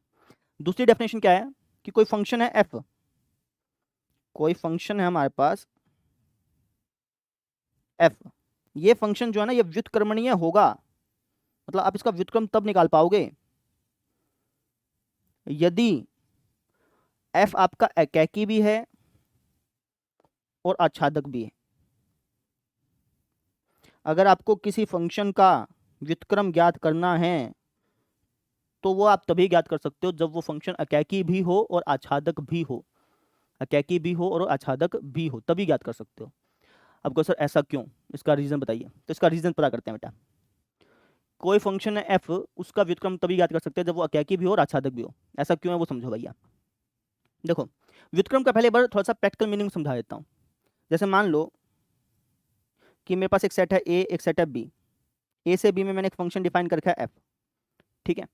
दूसरी डेफिनेशन क्या है कि कोई फंक्शन है एफ, कोई फंक्शन है हमारे पास एफ, ये फंक्शन जो है ना ये व्युत्क्रमणीय होगा, मतलब आप इसका व्युत्क्रम तब निकाल पाओगे यदि एफ आपका एकैकी भी है और आच्छादक भी है। अगर आपको किसी फंक्शन का व्युत्क्रम ज्ञात करना है तो वो आप तभी ज्ञात कर सकते हो जब वो फंक्शन एकैकी भी हो और आच्छादक भी हो, एकैकी भी हो और आच्छादक भी हो, तभी ज्ञात कर सकते हो। अब कहो सर ऐसा क्यों, इसका रीजन बताइए। तो इसका रीजन पता करते हैं बेटा। कोई फंक्शन है एफ, उसका व्युत्क्रम तभी ज्ञात कर सकते हैं जब वो एकैकी भी हो और आच्छादक भी हो। ऐसा क्यों है वो समझो भैया। देखो व्युत्क्रम का पहले बार थोड़ा सा प्रैक्टिकल मीनिंग समझा देता हूँ। जैसे मान लो कि मेरे पास एक सेट है ए, एक सेट है बी, ए से बी में मैंने एक फंक्शन डिफाइन कर रखा है एफ। ठीक है,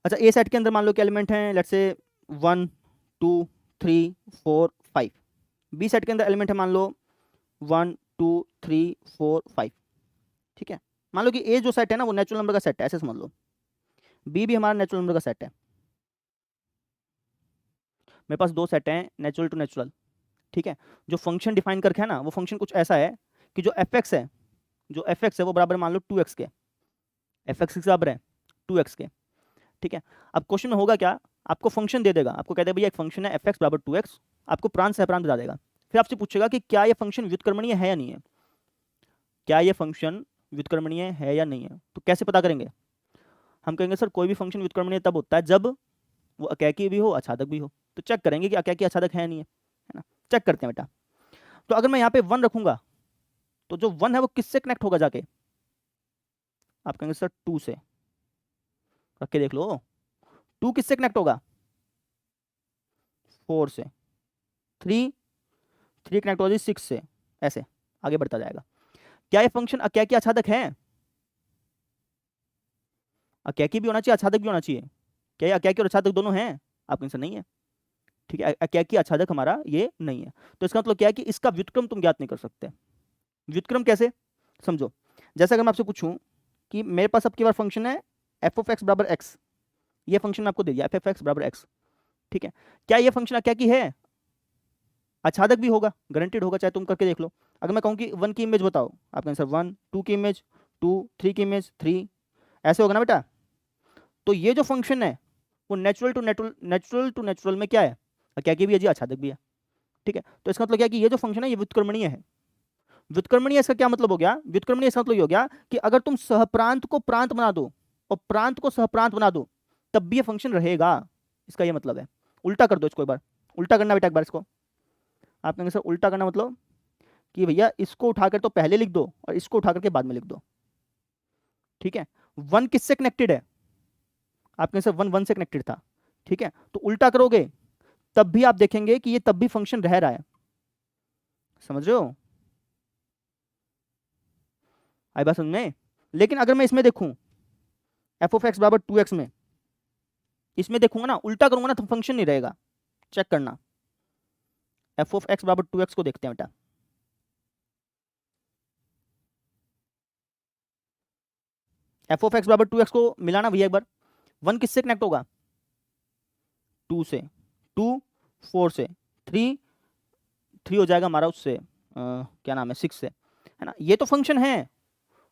अच्छा ए सेट के अंदर मान लो कि एलिमेंट हैं लेट्स से 1 2 3 4 5। बी सेट के अंदर एलिमेंट है मान लो 1 2 3 4 5। ठीक है, मान लो कि ए जो सेट है ना वो नेचुरल नंबर का सेट है, ऐसे समझ लो। बी भी हमारा नेचुरल नंबर का सेट है। मेरे पास दो सेट हैं नेचुरल टू नेचुरल। ठीक है, जो फंक्शन डिफाइन करके है ना वो फंक्शन कुछ ऐसा है कि जो एफ एक्स है, जो एफ एक्स है वो बराबर मान लो 2x के, एफ एक्स बराबर है 2x के। ठीक है, अब क्वेश्चन में होगा क्या, आपको फंक्शन दे देगा, आपको कहते हैं भैया एक फंक्शन है एफ एक्स बराबर 2x, आपको प्रांत सहप्रांत बता देगा। फिर आपसे पूछेगा कि क्या ये फंक्शन व्युत्क्रमणीय है या नहीं है, क्या ये फंक्शन व्युत्क्रमणीय है या नहीं है। तो कैसे पता करेंगे, हम कहेंगे सर कोई भी फंक्शन व्युत्क्रमणीय तब होता है जब वो एकैकी भी हो आच्छादक भी हो। तो चेक करेंगे कि एकैकी आच्छादक है नहीं है ना, चेक करते हैं बेटा। तो अगर मैं यहाँ पे 1 रखूंगा तो जो 1 है वो किससे कनेक्ट होगा जाके, आप कहेंगे सर 2 से, रख के देख लो 2 किससे कनेक्ट होगा 4 से, 3 कनेक्ट होगा 6 से, ऐसे आगे बढ़ता जाएगा। क्या ये फंक्शन एकैकी आच्छादक है, एकैकी भी होना चाहिए आच्छादक भी होना चाहिए, क्या ये एकैकी और आच्छादक दोनों हैं, आप कहेंगे नहीं है। ठीक है, एकैकी आच्छादक हमारा ये नहीं है, तो इसका मतलब क्या है कि इसका व्युत्क्रम तुम ज्ञात नहीं कर सकते। व्युत्क्रम कैसे समझो, जैसे अगर मैं आपसे पूछूं कि मेरे पास अब की बार फंक्शन है एफ ऑफ एक्स बराबर एक्स, ये फंक्शन आपको दे दिया एफ एफ एक्स बराबर एक्स। ठीक है, क्या ये फंक्शन एकैकी है, आच्छादक भी होगा, गारंटेड होगा, चाहे तुम करके देख लो। अगर मैं कहूँ कि 1 की इमेज बताओ, आप कहें सर 1, 2 की इमेज 2, 3 की इमेज 3, ऐसे होगा ना बेटा। तो ये जो फंक्शन है वो नेचुरल टू नेचुरल में क्या है, एकैकी भी है जी, आच्छादक भी है। ठीक है, तो इसका मतलब क्या है कि ये जो फंक्शन है ये व्युत्क्रमणीय है। व्युत्क्रमणीय इसका क्या मतलब हो गया, व्युत्क्रमणीय इसका मतलब ये हो गया कि अगर तुम सहप्रांत को प्रांत बना दो और प्रांत को सहप्रांत बना दो तब भी ये फंक्शन रहेगा, इसका ये मतलब है। उल्टा कर दो इसको, एक बार उल्टा करना बेटा, एक बार इसको आप कहेंगे सर उल्टा करना मतलब कि भैया इसको उठाकर तो पहले लिख दो और इसको उठा करके बाद में लिख दो। ठीक है, 1 किससे कनेक्टेड है, आप कहेंगे सर 1 1 से कनेक्टेड था। ठीक है, तो उल्टा करोगे तब भी आप देखेंगे कि ये तब भी फंक्शन रह रहा है, समझ रहे हो, आई बात समझ में। लेकिन अगर मैं इसमें देखूं एफ ऑफ एक्स बराबर 2x में, इसमें देखूंगा ना उल्टा करूंगा ना तो फंक्शन नहीं रहेगा, चेक करना। एफ ऑफ एक्स बराबर 2x को देखते हैं बेटा, एफ ऑफ एक्स बराबर 2x को मिलाना भैया एक बार, 1 किससे कनेक्ट होगा 2 से, 2 4 से, 3 हो जाएगा हमारा उससे क्या नाम है 6 से, है ना। ये तो फंक्शन है,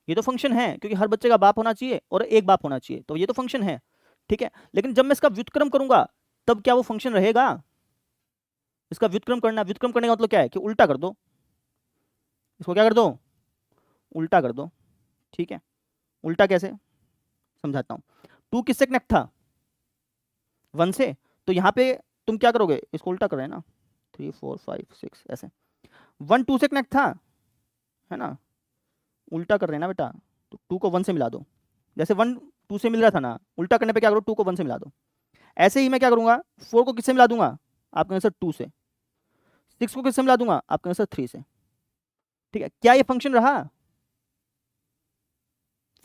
ये तो फंक्शन है क्योंकि हर बच्चे का बाप होना चाहिए और एक बाप होना चाहिए, तो ये तो फंक्शन है। ठीक है, लेकिन जब मैं इसका व्युत्क्रम करूंगा तब क्या वो फंक्शन रहेगा, इसका व्युत्क्रम करना, व्युत्क्रम करने का मतलब क्या है कि उल्टा कर दो इसको, क्या कर दो उल्टा कर दो। ठीक है, उल्टा कैसे समझाता हूं। 2 किससे कनेक्ट था 1 से, तो यहां पे तुम क्या करोगे, इसको उल्टा कर रहे हैं ना 3 4 5 6 ऐसे, 1 2 से कनेक्ट था, है ना, उल्टा कर रहे हैं ना बेटा, तो 2 को 1 से मिला दो, जैसे 1 2 से मिल रहा था ना, उल्टा करने पे क्या करो 2 को 1 से मिला दो। ऐसे ही मैं क्या करूंगा 4 को किससे मिला दूंगा, आप कहेंगे सर 2 से, 6 को किससे मिला दूंगा, आप कहेंगे सर 3 से। ठीक है, क्या ये फंक्शन रहा,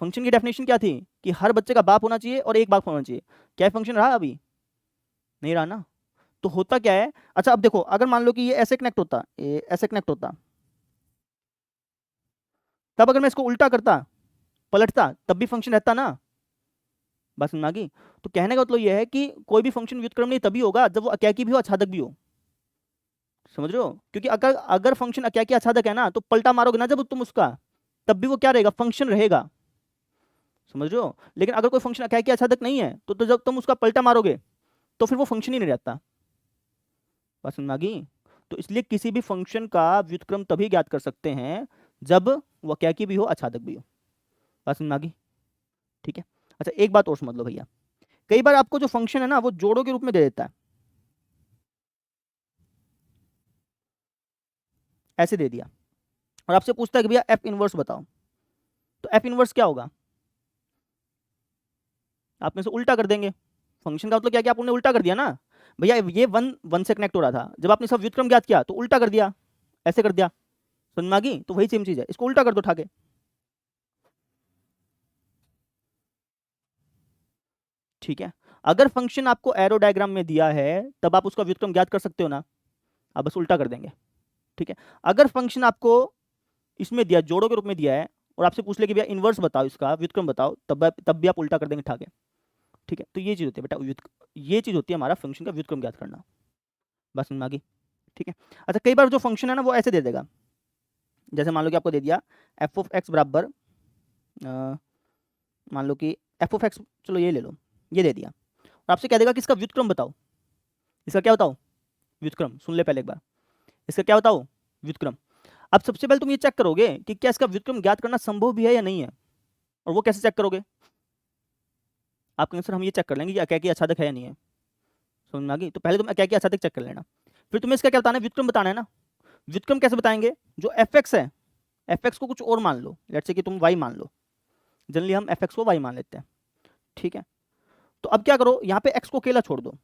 फंक्शन की डेफिनेशन क्या थी कि हर बच्चे का बाप होना चाहिए और एक बाप होना चाहिए। क्या फंक्शन रहा अभी? नहीं रहा ना। तो होता क्या है, अच्छा अब देखो, अगर मान लो कि ये ऐसे कनेक्ट होता, ये ऐसे कनेक्ट होता, तब अगर मैं इसको उल्टा करता, पलटता, तब भी फंक्शन रहता ना। बात समझ में आ गई? तो कहने का मतलब ये है कि कोई भी फंक्शन व्युत्क्रम नहीं तभी होगा जब वो अकैकी भी हो, आच्छादक भी हो। समझ रहे हो? क्योंकि अगर अगर फंक्शन अकैकी आच्छादक है ना, तो पलटा मारोगे ना जब तुम उसका, तब भी वो क्या रहेगा, फंक्शन रहेगा। समझ रहे हो? लेकिन अगर कोई फंक्शन अकैकी आच्छादक नहीं है तो जब तुम उसका पलटा मारोगे तो फिर वो फंक्शन ही नहीं रहता। बात समझ में आ गई? तो इसलिए किसी भी फंक्शन का व्युत्क्रम तभी ज्ञात कर सकते हैं जब वो अकैकी भी हो, आच्छादक भी हो। बात समझ में आ गई? ठीक है। अच्छा एक बात और समझ लो भैया, कई बार आपको जो फंक्शन है ना वो जोड़ों के रूप में दे देता है, ऐसे दे दिया, और आपसे पूछता है कि भैया एफ इनवर्स बताओ। तो एफ इनवर्स क्या होगा? आप में से उल्टा कर देंगे। फंक्शन का मतलब क्या, आप उन्हें उल्टा कर दिया ना भैया, ये वन वन से कनेक्ट हो रहा था, जब आपने सब व्युत्क्रम ज्ञात किया तो उल्टा कर दिया, ऐसे कर दिया। समझ में आ गई? तो वही सेम चीज है, इसको उल्टा कर दो उठा के। ठीक है। अगर फंक्शन आपको एरो डायग्राम में दिया है तब आप उसका व्युत्क्रम ज्ञात कर सकते हो ना, आप बस उल्टा कर देंगे। ठीक है। अगर फंक्शन आपको इसमें दिया, जोड़ों के रूप में दिया है, और आपसे पूछ ले कि भैया इनवर्स बताओ, इसका व्युत्क्रम बताओ, तब भी आप उल्टा कर देंगे उठा के। ठीक है। तो ये चीज होती है बेटा, ये चीज होती है हमारा फंक्शन का व्युत्क्रम ज्ञात करना। बस समझ में आ गई? ठीक है। अच्छा कई बार जो फंक्शन है ना वो ऐसे दे देगा, जैसे मान लो कि आपको दे दिया एफ ऑफ एक्स बराबर, मान लो कि एफ ऑफ एक्स, चलो ये ले लो, ये दे दिया, और आपसे क्या देगा कि इसका व्युत्क्रम बताओ। इसका क्या बताओ? व्युत्क्रम। सुन ले पहले एक बार, इसका क्या बताओ? व्युत्क्रम। अब सबसे पहले तुम ये चेक करोगे कि क्या इसका व्युत्क्रम ज्ञात करना संभव भी है या नहीं है। और वो कैसे चेक करोगे? आप कहेंगे सर हम ये चेक कर लेंगे कि अकैकी आच्छादक है या नहीं है। समझ में आ गई? तो पहले तुम अकैकी आच्छादक चेक कर लेना, फिर तुम्हें इसका क्या बताना है, व्युत्क्रम बताना है ना। व्युत्क्रम कैसे बताएंगे? जो एफ एक्स है, एफ एक्स को कुछ और मान लो, लेट्स से कि तुम वाई मान लो, जनरली हम एफ एक्स को वाई मान लेते हैं। ठीक है। तो अब क्या करो, यहाँ पे एक्स को अकेला छोड़ दो,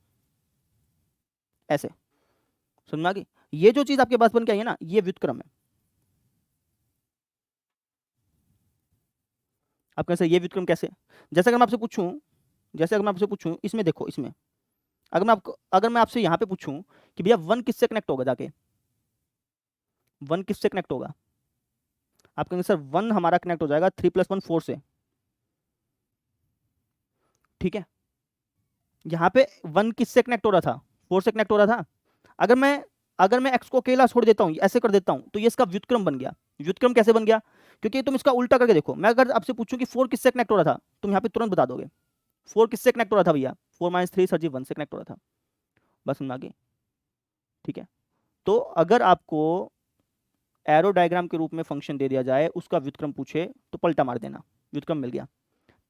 ऐसे। समझ में आ गई? ये जो चीज आपके पास बन के आई है ना, ये व्युत्क्रम है। आप कैसे, ये व्युत्क्रम कैसे? जैसे अगर मैं आपसे पूछूं, जैसे अगर मैं आपसे पूछूं इसमें देखो, इसमें अगर मैं आपसे यहाँ पे पूछूं कि भैया वन किससे कनेक्ट होगा, जाके वन किससे कनेक्ट होगा, आप कहेंगे सर वन हमारा कनेक्ट हो जाएगा 3 + 1 4 से। ठीक है। यहाँ पे वन किससे कनेक्ट हो रहा था, 4 से कनेक्ट हो रहा था। अगर मैं एक्स को अकेला छोड़ देता हूँ, ऐसे कर देता हूँ, तो ये इसका व्युत्क्रम बन गया। व्युत्क्रम कैसे बन गया? क्योंकि तुम इसका उल्टा करके देखो, मैं अगर आपसे पूछूं कि 4 किससे कनेक्ट हो रहा था, तुम यहाँ पे तुरंत बता दोगे 4 किससे कनेक्ट हो रहा था भैया, 4 - 3 सर जी 1 से कनेक्ट हो रहा था। बस समझ में आ गई? ठीक है। तो अगर आपको एरो डायग्राम के रूप में फंक्शन दे दिया जाए, उसका व्युत्क्रम पूछे तो पलटा मार देना, व्युत्क्रम मिल गया।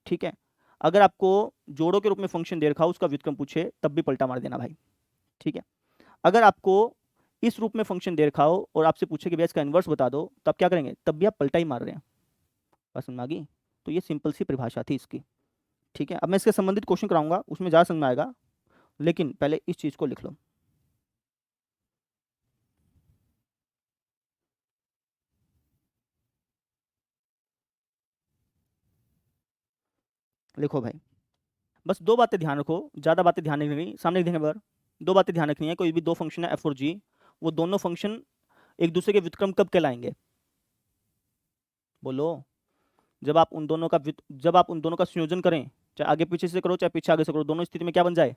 ठीक है। अगर आपको जोड़ों के रूप में फंक्शन दे रखा हो, उसका व्युत्क्रम पूछे तब भी पलटा मार देना भाई। ठीक है। अगर आपको इस रूप में फंक्शन दे रखा हो और आपसे पूछे कि भैया इसका इन्वर्स बता दो, तब क्या करेंगे, तब भी आप पलटा ही मार रहे हैं। बस समझ में आ गई? तो ये सिंपल सी परिभाषा थी इसकी। ठीक है। अब मैं इसके संबंधित क्वेश्चन कराऊंगा, उसमें ज़्यादा समझ में आएगा, लेकिन पहले इस चीज़ को लिख लो। लिखो भाई, बस 2 बातें ध्यान रखो, ज़्यादा बातें ध्यान नहीं रखनी, सामने लिखेंगे बार। 2 बातें ध्यान रखनी है, कोई भी 2 फंक्शन है एफ और जी, वो दोनों फंक्शन एक दूसरे के व्युत्क्रम कब कहलाएंगे? बोलो। जब आप उन दोनों का संयोजन करें, चाहे आगे पीछे से करो चाहे पीछे आगे से करो, दोनों स्थिति में क्या बन जाए,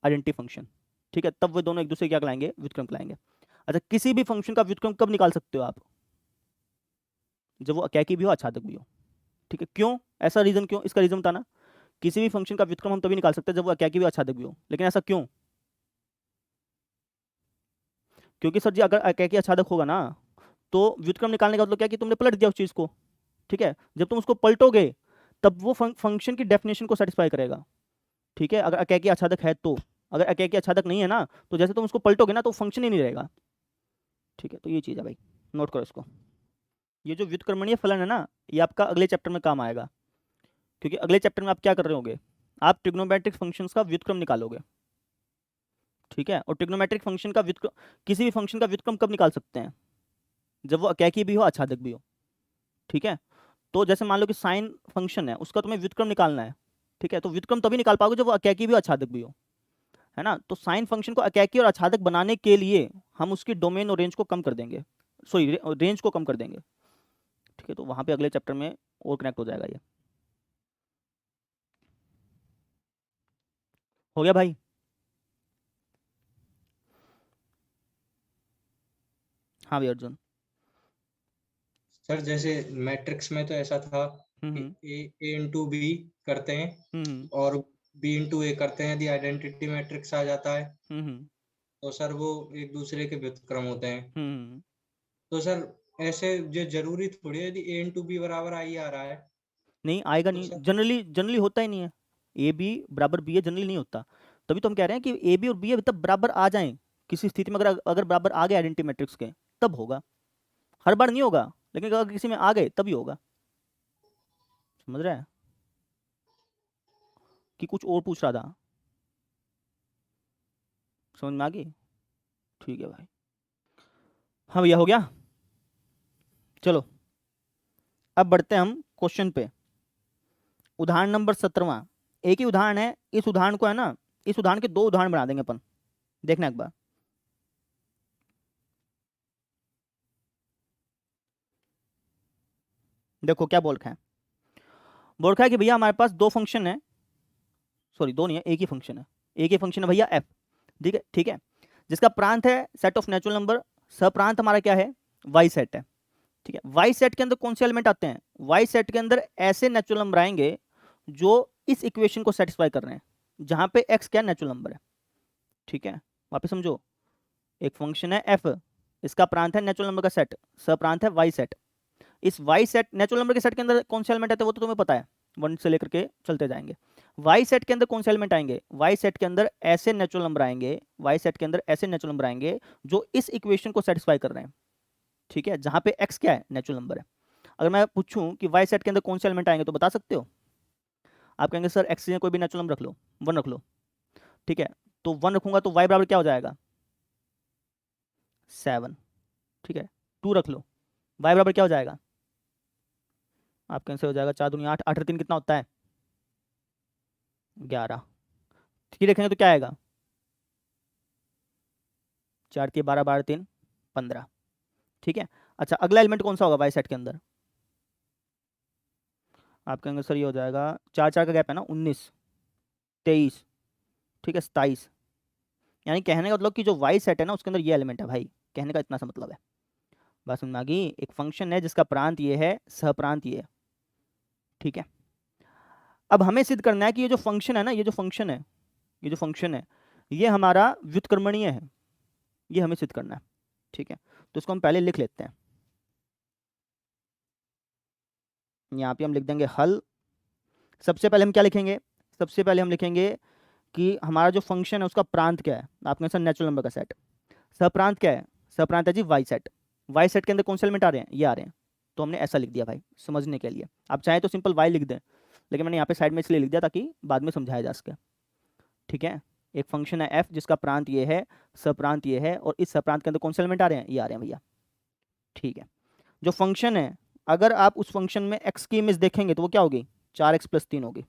आइडेंटिटी फंक्शन। ठीक है। तब वो दोनों एक दूसरे क्या कहलाएंगे, व्युत्क्रम कहलाएंगे। अच्छा किसी भी फंक्शन का व्युत्क्रम कब निकाल सकते हो आप? जब वो अकैकी भी हो, आच्छादक भी हो। ठीक है। क्यों? ऐसा रीजन क्यों, इसका रीजन बताना। किसी भी फंक्शन का व्युत्क्रम हम तभी निकाल सकते हैं जब वो अकैकी भी हो, आच्छादक भी हो, लेकिन ऐसा क्यों? क्योंकि सर जी अगर अकैकी आच्छादक होगा ना, तो व्युत्क्रम निकालने का मतलब क्या है कि तुमने पलट दिया उस चीज को। ठीक है। जब तुम उसको पलटोगे तब वो फंक्शन की डेफिनेशन को सेटिस्फाई करेगा। ठीक है। अगर अकैकी आच्छादक है तो, अगर अकैकी आच्छादक नहीं है ना, तो जैसे तुम उसको पलटोगे ना तो फंक्शन ही नहीं रहेगा। ठीक है। तो ये चीज़ है भाई, नोट करो इसको। ये जो व्युत्क्रमणीय फलन है ना, ये आपका अगले चैप्टर में काम आएगा, क्योंकि अगले चैप्टर में आप क्या कर रहे होगे, आप ट्रिग्नोमेट्रिक फंक्शंस का व्युत्क्रम निकालोगे। ठीक है। और ट्रिग्नोमेट्रिक फंक्शन का व्युत्क्रम, किसी भी फंक्शन का व्युत्क्रम कब निकाल सकते हैं, जब वो अकैकी भी हो, आच्छादक भी हो। ठीक है। तो जैसे मान लो कि साइन फंक्शन है, उसका तुम्हें व्युत्क्रम निकालना है, ठीक है, तो व्युत्क्रम तभी निकाल पाओगे जब वो अकैकी भी और आच्छादक भी हो, है ना। तो साइन फंक्शन को अकैकी और आच्छादक बनाने के लिए हम उसकी डोमेन और रेंज को कम कर देंगे, सॉरी रेंज को कम कर देंगे, ठीक है। तो वहां पे अगले चैप्टर में और कनेक्ट हो जाएगा ये। हो गया भाई? हाँ भाई अर्जुन। सर जैसे मैट्रिक्स में तो ऐसा था कि हम्म ए इंटू बी करते हैं हम्म और बी इंटू ए करते हैं, यदि आइडेंटिटी मैट्रिक्स आ जाता है हम्म तो सर वो एक दूसरे के व्युत्क्रम होते हैं। हम्म तो सर ऐसे जो जरूरी थोड़ी है, यदि ए इंटू बी बराबर आई आ रहा है नहीं आएगा तो नहीं, सर जनरली होता ही नहीं है। ए बी बराबर बी है जनरली नहीं होता। तभी तो हम कह रहे हैं कि ए बी और बी तब बराबर आ जाएं किसी स्थिति में, अगर अगर बराबर आ गए आइडेंटिटी मैट्रिक्स के तब होगा, हर बार नहीं होगा, लेकिन अगर किसी में आ गए तभी होगा। समझ रहे हैं कि कुछ और पूछ रहा था? समझ में आ गई? ठीक है भाई। हाँ भैया हो गया। चलो अब बढ़ते हैं हम क्वेश्चन पे। उदाहरण नंबर 17वां, एक ही उदाहरण है, इस उदाहरण को है ना, इस उदाहरण के 2 उदाहरण बना देंगे अपन, देखना एक बार। देखो क्या बोल रखा है। बोल रखा है कि भैया हमारे पास 2 फंक्शन है, सॉरी 2 नहीं है, एक ही फंक्शन है, एक ही फंक्शन है भैया एफ, ठीक है, ठीक है, जिसका प्रांत है सेट ऑफ नेचुरल नंबर, सप्रांत हमारा क्या है, वाई सेट है, ठीक है। वाई सेट के अंदर कौन से एलिमेंट आते हैं? वाई सेट के अंदर ऐसे नेचुरल नंबर आएंगे जो इस इक्वेशन को सेटिस्फाई कर रहे हैं, जहां पे एक्स क्या नेचुरल नंबर है, ठीक है। वापस समझो, एक फंक्शन है एफ, इसका प्रांत है नेचुरल नंबर का सेट, सप्रांत है वाई सेट। इस वाई सेट नेचुरल नंबर के सेट के अंदर कौन से एलिमेंट आते हैं वो तो तुम्हें पता है, 1 से लेकर के चलते जाएंगे। वाई सेट के अंदर कौन से एलिमेंट आएंगे? वाई सेट के अंदर ऐसे नेचुरल नंबर आएंगे, वाई सेट के अंदर ऐसे नेचुरल नंबर आएंगे जो इस इक्वेशन को सेटिस्फाई कर रहे हैं, ठीक है, जहां पे एक्स क्या है, नेचुरल नंबर है। अगर मैं पूछूं कि वाई सेट के अंदर कौन से एलिमेंट आएंगे तो बता सकते हो? आप कहेंगे सर एक्स से कोई भी नेचुरल नंबर रख लो, 1 रख लो, ठीक है। तो 1 रखूंगा तो वाई बराबर क्या हो जाएगा, 7, ठीक है। 2 रख लो, वाई बराबर क्या हो जाएगा, आप कैंसिल हो जाएगा, 4 दूनी 8, 8 3 कितना होता है, 11। ठीक रखेंगे तो क्या आएगा, 4 3 12, 12 3 15, ठीक है। अच्छा अगला एलिमेंट कौन सा होगा वाई सेट के अंदर? आप कहेंगे सर ये हो जाएगा 4 4 का गैप है ना, 19 23, ठीक है, 27। यानी कहने का मतलब कि जो वाई सेट है ना उसके अंदर ये एलिमेंट है भाई, कहने का इतना सा मतलब है। बात समझ में आ गई? एक फंक्शन है जिसका प्रांत ये है, सहप्रांत ये है, ठीक है। अब हमें सिद्ध करना है कि ये जो फंक्शन है ना, ये जो फंक्शन है, ये जो फंक्शन है ये हमारा व्युत्क्रमणीय है, ये हमें सिद्ध करना है, ठीक है। तो इसको हम पहले लिख लेते हैं, यहाँ पे हम लिख देंगे हल। सबसे पहले हम क्या लिखेंगे? सबसे पहले हम लिखेंगे कि हमारा जो फंक्शन है उसका प्रांत क्या है, आपने सर नेचुरल नंबर का सेट। सप्रांत क्या है? सप्रांत है जी वाई सेट। वाई सेट के अंदर कौन से एलिमेंट आ रहे हैं, ये आ रहे हैं, तो हमने ऐसा लिख दिया भाई समझने के लिए। आप चाहें तो सिंपल वाई लिख दें, लेकिन मैंने यहाँ पे साइड में इसलिए लिख दिया ताकि बाद में समझाया जा सके, ठीक है। एक फंक्शन है एफ जिसका प्रांत ये है, सप्रांत ये है, और इस सप्रांत के अंदर कौन से एलिमेंट आ रहे हैं, ये आ रहे हैं भैया, ठीक है। जो फंक्शन है, अगर आप उस फंक्शन में एक्स की इमेज देखेंगे तो वो क्या होगी, 4x + 3 होगी।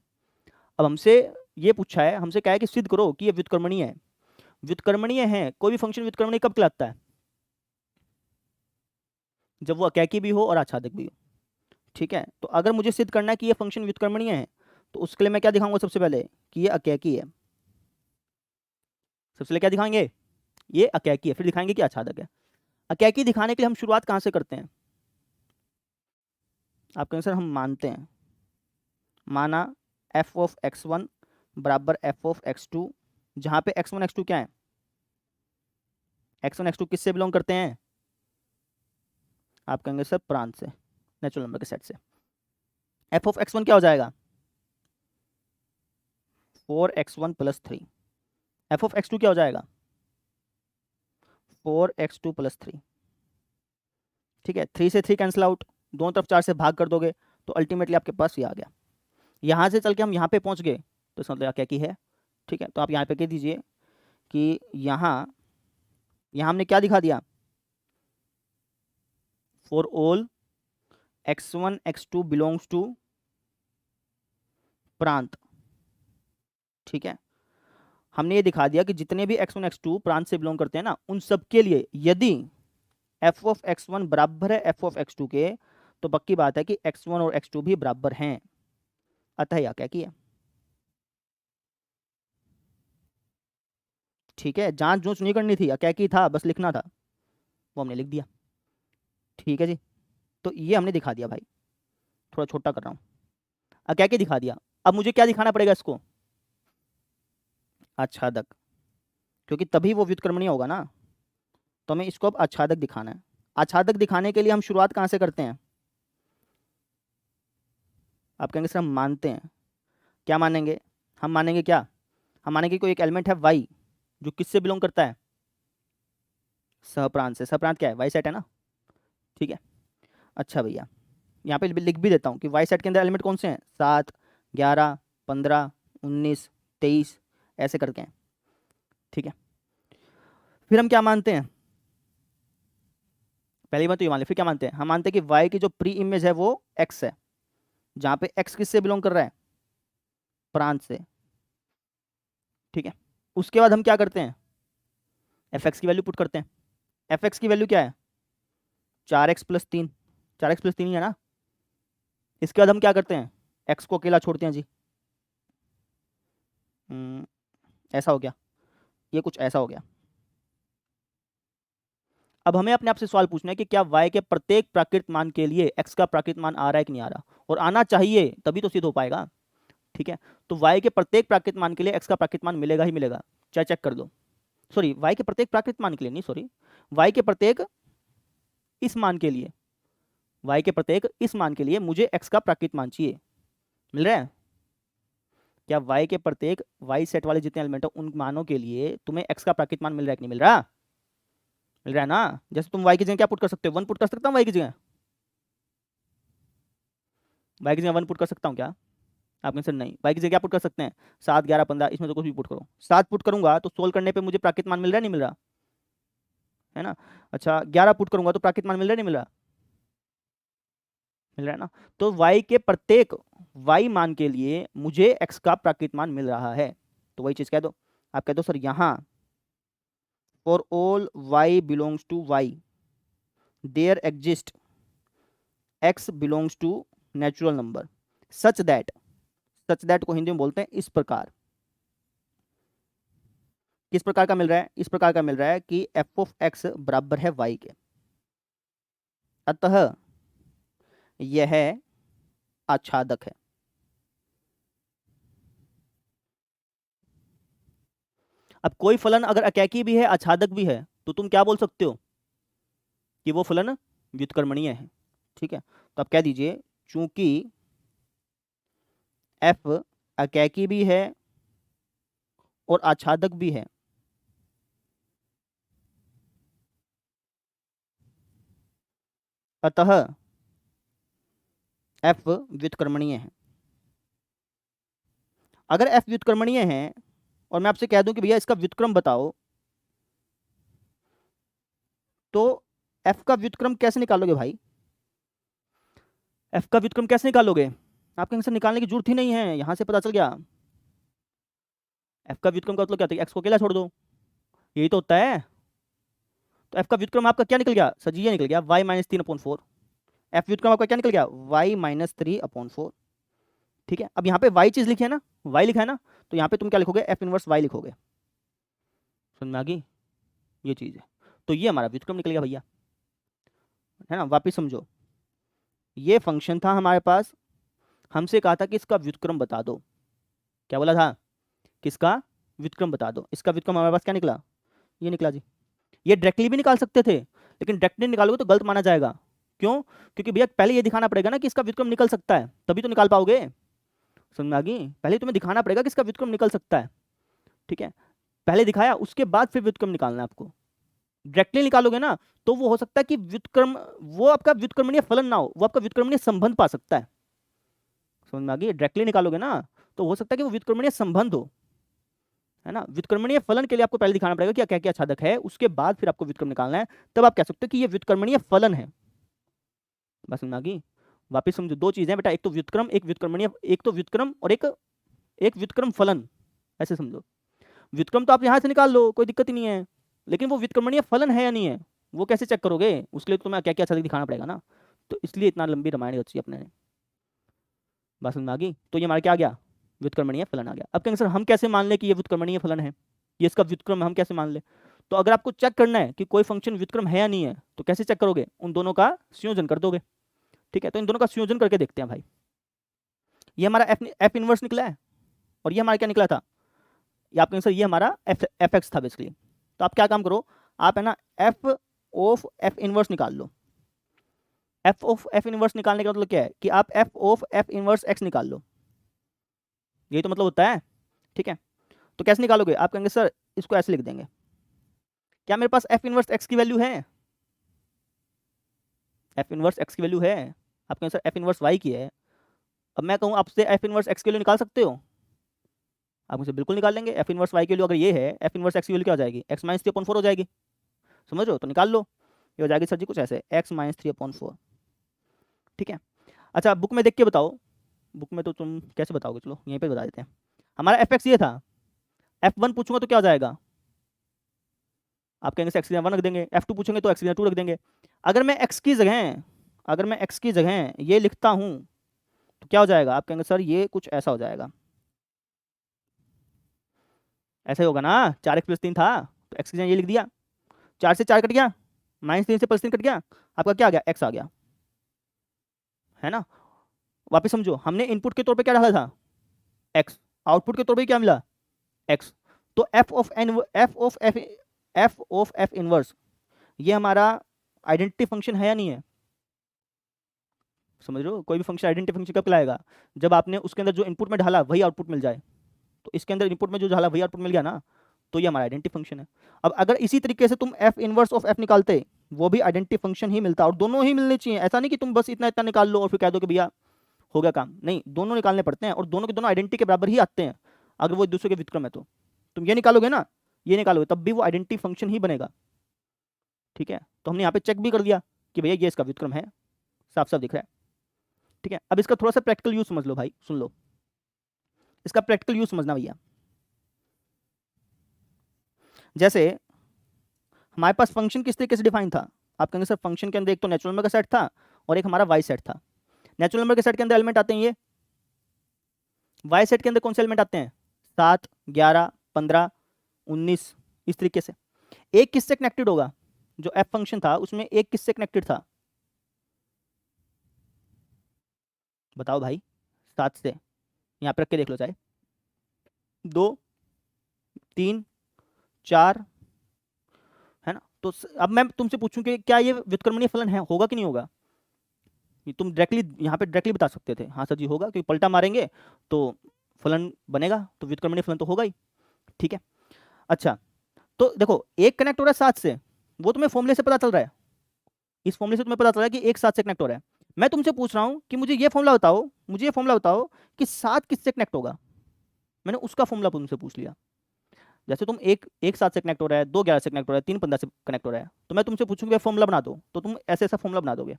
अब हमसे ये पूछा है, हमसे कहा है कि सिद्ध करो कि ये व्युत्क्रमणीय है। व्युत्क्रमणीय है, कोई भी फंक्शन व्युत्क्रमणीय कब कहलाता है? जब वो अकैकी भी हो और आच्छादक भी हो, ठीक है। तो अगर मुझे सिद्ध करना है कि ये फंक्शन व्युत्क्रमणीय है तो उसके लिए मैं क्या दिखाऊंगा, सबसे पहले कि ये अकैकी है। सबसे पहले क्या दिखाएंगे, ये अकैकी है, फिर दिखाएंगे कि आच्छादक है। अकैकी दिखाने के लिए हम शुरुआत कहाँ से करते हैं? आप कहेंगे सर हम मानते हैं, माना f(x1) बराबर f(x2), जहां पे x1 x2 क्या है, x1 x2 किससे बिलोंग करते हैं? आप कहेंगे सर प्रांत से, नेचुरल नंबर के सेट से। f(x1) क्या हो जाएगा, 4x1 + 3। f(x2) क्या हो जाएगा, 4x2 + 3, ठीक है। 3 से 3 कैंसिल आउट, दोनों तरफ 4 से भाग कर दोगे तो अल्टीमेटली आपके पास ये आ गया। यहाँ से चल के हम यहाँ पे पहुँच गए तो इसका मतलब क्या की है, ठीक है। तो आप यहाँ पे कह दीजिए कि यहाँ हमने क्या दिखा दिया, for all x1 x2 belongs to प्रांत, ठीक है। हमने ये दिखा दिया कि जितने भी x1 x2 प्रांत से बिलोंग करते हैं ना, उन सब के लिए यदि f ऑफ x1 बराबर है f ऑफ x2 के, तो पक्की बात है कि x1 और x2 भी बराबर हैं। अतः यह क्या किया, ठीक है। जांच जूझ नहीं करनी थी, क्या की था, बस लिखना था, वो हमने लिख दिया, ठीक है जी। तो ये हमने दिखा दिया भाई, थोड़ा छोटा कर रहा हूँ, क्या दिखा दिया। अब मुझे क्या दिखाना पड़ेगा इसको, आच्छादक, क्योंकि तभी वो व्युत्क्रमणीय होगा ना, तो हमें इसको अब आच्छादक दिखाना है। आच्छादक दिखाने के लिए हम शुरुआत कहाँ से करते हैं, आप कहेंगे सर हम मानते हैं, क्या मानेंगे, हम मानेंगे क्या, हम मानेंगे कोई एक एलिमेंट है y जो किससे बिलोंग करता है, सहप्रांत से। सहप्रांत क्या है, y सेट है ना, ठीक है। अच्छा भैया, यहाँ पे लिख भी देता हूँ कि y सेट के अंदर एलिमेंट कौन से हैं, 7, 11, 15, 19, 23 ऐसे करके हैं, ठीक है। फिर हम क्या मानते हैं, पहली बात तो ये मान ले, फिर क्या मानते हैं, हम मानते हैं कि y की जो प्री इमेज है वो x है, जहाँ पे x किससे बिलोंग कर रहा है, प्रांत से, ठीक है। उसके बाद हम क्या करते हैं, fx की वैल्यू पुट करते हैं। fx की वैल्यू क्या है, 4x + 3, 4x + 3 ही है ना। इसके बाद हम क्या करते हैं, x को अकेला छोड़ते हैं जी, ऐसा हो गया, ये कुछ ऐसा हो गया। अब हमें अपने आप से सवाल पूछना है कि क्या y के प्रत्येक प्राकृत मान के लिए x का प्राकृत मान आ रहा है कि नहीं आ रहा, और आना चाहिए, तभी तो सिद्ध हो पाएगा, ठीक है। तो y के प्रत्येक प्राकृत मान के लिए x का प्राकृत मान मिलेगा ही मिलेगा, चाहे चेक कर दो। सॉरी, y के प्रत्येक प्राकृत मान के लिए नहीं, सॉरी, y के प्रत्येक इस मान के लिए, y के प्रत्येक इस मान के लिए मुझे x का प्राकृत मान चाहिए, मिल रहा है। क्या y के प्रत्येक y सेट वाले जितने एलिमेंट है उन मानों के लिए तुम्हें x का प्राकृत मान मिल रहा है कि नहीं मिल रहा, मिल रहा है ना। जैसे तुम y की जगह क्या पुट कर सकते हो, 1 पुट कर सकता हूँ y की जगह, y की जगह 1 पुट कर सकता हूँ क्या, आप कहें सर नहीं, y की जगह क्या पुट कर सकते हैं, 7, 11, 15, इसमें तो कुछ भी पुट करो। 7 पुट करूंगा तो सोल्व करने पे मुझे प्राकृत मान मिल रहा है नहीं मिल रहा है ना। अच्छा, 11 पुट करूंगा तो प्राकृत मान मिल रहा है नहीं मिल रहा, मिल रहा है ना। तो y के प्रत्येक y मान के लिए मुझे x का प्राकृत मान मिल रहा है, तो वही चीज कह दो। आप कह दो सर यहाँ for all y belongs to y there exist x belongs to natural number such that को हिंदी में बोलते हैं इस प्रकार। किस प्रकार का मिल रहा है, इस प्रकार का मिल रहा है कि f ऑफ x बराबर है y के, अतः यह आच्छादक है। अब कोई फलन अगर अकैकी भी है, आच्छादक भी है, तो तुम क्या बोल सकते हो कि वो फलन व्युत्क्रमणीय है, ठीक है। तो आप कह दीजिए चूंकि f अकैकी भी है और आच्छादक भी है, अतः f व्युत्क्रमणीय है। अगर f व्युत्क्रमणीय है और मैं आपसे कह दूं कि भैया इसका व्युत्क्रम बताओ, तो f का व्युत्क्रम कैसे निकालोगे भाई, f का व्युत्क्रम कैसे निकालोगे, आप कहेंगे सर निकालने की जरूरत ही नहीं है, यहां से पता चल गया। f का व्युत्क्रम का मतलब क्या होता है, x को अकेला छोड़ दो, यही तो होता है। तो f का व्युत्क्रम आपका क्या निकल गया सर जी, ये निकल गया y - 3/4। f व्युत्क्रम आपका क्या निकल गया, y - 3/4, ठीक है। अब यहाँ पे y चीज लिखी है ना, y लिखा है ना, तो यहाँ पे तुम क्या लिखोगे, f इनवर्स y लिखोगे, समझ में आ गई, ये चीज है। तो ये हमारा व्युत्क्रम निकल गया भैया, है ना। वापिस समझो, ये फंक्शन था हमारे पास, हमसे कहा था कि इसका व्युत्क्रम बता दो, क्या बोला था, किसका व्युत्क्रम बता दो। इसका व्युत्क्रम हमारे पास क्या निकला, ये निकला जी। ये डायरेक्टली भी निकाल सकते थे, लेकिन डायरेक्टली निकालोगे तो गलत माना जाएगा, क्यों, क्योंकि भैया पहले ये दिखाना पड़ेगा ना कि इसका व्युत्क्रम निकल सकता है, तभी तो निकाल पाओगे, समझ में आ गई। पहले तुम्हें दिखाना पड़ेगा कि इसका व्युत्क्रम निकल सकता है, ठीक है। पहले दिखाया, उसके बाद फिर व्युत्क्रम निकालना है आपको। डायरेक्टली निकालोगे ना तो वो हो सकता है कि व्युत्क्रम, वो आपका व्युत्क्रमणीय फलन ना हो, वो आपका व्युत्क्रमणीय संबंध पा सकता है, समझ में आ गई। डायरेक्टली निकालोगे ना तो हो सकता है कि वो व्युत्क्रमणीय संबंध हो, है ना। व्युत्क्रमणीय फलन के लिए आपको पहले दिखाना पड़ेगा कि क्या क्या आच्छादक है, उसके बाद फिर आपको व्युत्क्रम निकालना है, तब आप कह सकते हो कि ये व्युत्क्रमणीय फलन है, बस समझ में आ गई। वापिस समझो, दो चीजें बेटा, एक तो व्युत्क्रम, एक व्युत्क्रमणीय, एक तो व्युत्क्रम और एक व्युत्क्रम फलन, ऐसे समझो। व्युत्क्रम तो आप यहाँ से निकाल लो, कोई दिक्कत ही नहीं है, लेकिन वो व्युत्क्रमणीय फलन है या नहीं है वो कैसे चेक करोगे, उसके लिए तुम्हें क्या क्या अच्छा दिखाना पड़ेगा ना, तो इसलिए इतना लंबी रामायण रची अपने ने। बात समझ में आ गई? तो ये हमारा क्या आ गया, व्युत्क्रमणीय फलन आ गया। अब कहेंगे सर हम कैसे मान ले कि ये व्युत्क्रमणीय फलन है, ये इसका व्युत्क्रम है, हम कैसे मान ले? तो अगर आपको चेक करना है कि कोई फंक्शन व्युत्क्रम है या नहीं है, तो कैसे चेक करोगे, उन दोनों का संयोजन कर दोगे। ठीक है, तो इन दोनों का संयोजन करके देखते हैं भाई। ये हमारा एफ इनवर्स निकला है और ये हमारा क्या निकला था, ये आप कहेंगे सर ये हमारा एफ एक्स था बेसिकली। तो आप क्या काम करो, आप है ना एफ ऑफ एफ इनवर्स निकाल लो। एफ ऑफ एफ इनवर्स निकालने का मतलब क्या है कि आप F of F inverse x निकाल लो, यही तो मतलब होता है। ठीक है, तो कैसे निकालोगे, आप कहेंगे सर इसको ऐसे लिख देंगे, क्या मेरे पास एफ इनवर्स एक्स की वैल्यू है, एफ इनवर्स एक्स की वैल्यू है, आप कहेंगे सर एफ इनवर्स वाई की है। अब मैं कहूँ आपसे एफ इनवर्स एक्स की वैल्यू निकाल सकते हो, आप मुझे बिल्कुल निकाल लेंगे। एफ इनवर्स वाई की वैल्यू अगर ये है, एफ इनवर्स एक्स की वैल्यू क्या हो जाएगी, एक्स माइनस 3/4 हो जाएगी, समझ रहे हो? तो निकाल लो, ये हो जाएगी सर जी कुछ ऐसे एक्स माइनस 3/4। ठीक है, अच्छा बुक में देख के बताओ, बुक में तो तुम कैसे बताओगे, चलो यहीं पे बता देते हैं। हमारा एफ एक्स ये था, F1 पूछूंगा तो क्या हो जाएगा, आप कहेंगे एक्स की जगह 1 रख देंगे, F2 पूछेंगे तो एक्स की जगह 2 रख देंगे। अगर मैं एक्स की जगह ये लिखता हूं तो क्या हो जाएगा, आप कहेंगे सर ये कुछ ऐसा हो जाएगा, ऐसा ही होगा ना, 4x+3 था तो एक्स की जगह ये लिख दिया, 4 से 4 कट गया, -3 से +3 कट गया, आपका क्या आ गया, एक्स आ गया, है ना। वापस समझो, हमने इनपुट के तौर पे क्या डाला था, एक्स, आउटपुट के तौर पे क्या मिला, एक्स। तो एफ ऑफ एफ इनवर्स ये हमारा आइडेंटिटी फंक्शन है या नहीं है, समझ रहे हो? कोई भी फंक्शन आइडेंटिटी फंक्शन कब कहलाएगा, जब आपने उसके अंदर जो इनपुट में ढाला वही आउटपुट मिल जाए। तो इसके अंदर इनपुट में जो ढाला वही आउटपुट मिल गया ना, तो ये हमारा आइडेंटिटी फंक्शन है। अब अगर इसी तरीके से तुम एफ इनवर्स ऑफ एफ निकालते, वो भी आइडेंटिटी फंक्शन ही मिलता, और दोनों ही मिलने चाहिए, ऐसा नहीं कि तुम बस इतना इतना निकाल लो और फिर कह दो कि भैया हो गया काम, नहीं, दोनों निकालने पड़ते हैं और दोनों के दोनों आइडेंटिटी के बराबर ही आते हैं। अगर वो एक दूसरे के व्युत्क्रम है तो तुम ये निकालोगे ना, ये निकालोगे तब भी वो आइडेंटिटी फंक्शन ही बनेगा। ठीक है, तो हमने यहाँ पे चेक भी कर दिया कि भैया ये इसका व्युत्क्रम है, साफ साफ दिख रहा है। ठीक है, अब इसका थोड़ा सा प्रैक्टिकल यूज समझ लो भाई, सुन लो, इसका प्रैक्टिकल यूज समझना भैया। जैसे हमारे पास फंक्शन किस तरीके से डिफाइन था, आप कहेंगे सर फंक्शन के अंदर एक तो नेचुरल नंबर का सेट था और एक हमारा वाई सेट था। नेचुरल नंबर के सेट के अंदर एलिमेंट आते हैं ये, वाई सेट के अंदर कौन से एलिमेंट आते हैं, 7, 11, 15, 19, इस तरीके से। एक किससे कनेक्टेड होगा, जो एफ फंक्शन था उसमें एक किससे कनेक्टेड था, बताओ भाई, 7 से, यहाँ पे रख के देख लो, चाहे 2, 3, 4, है ना। तो अब मैं तुमसे पूछूं कि क्या ये व्युत्क्रमणीय फलन है, होगा कि नहीं होगा, ये तुम डायरेक्टली यहाँ पे डायरेक्टली बता सकते थे, हाँ सर जी होगा, क्योंकि पलटा मारेंगे तो फलन बनेगा, तो व्युत्क्रमणीय फलन तो होगा ही। ठीक है, अच्छा तो देखो एक कनेक्ट हो रहा है 7 से, वो तुम्हें फॉर्मूले से पता चल रहा है, इस फॉर्मूले से तुम्हें पता चल रहा है कि एक 7 से कनेक्ट हो रहा है। मैं तुमसे पूछ रहा हूँ कि मुझे ये फॉर्मूला बताओ कि 7 किससे कनेक्ट होगा, मैंने उसका फॉर्मूला तुमसे पूछ लिया। जैसे तुम एक 7 से कनेक्ट हो रहा है, 2 11 से कनेक्ट हो रहा है, 3 15 से कनेक्ट हो रहा है, तो मैं तुमसे पूछूंगा फॉर्मूला बना दो, तो तुम ऐसे ऐसा फॉर्मूला बना दोगे।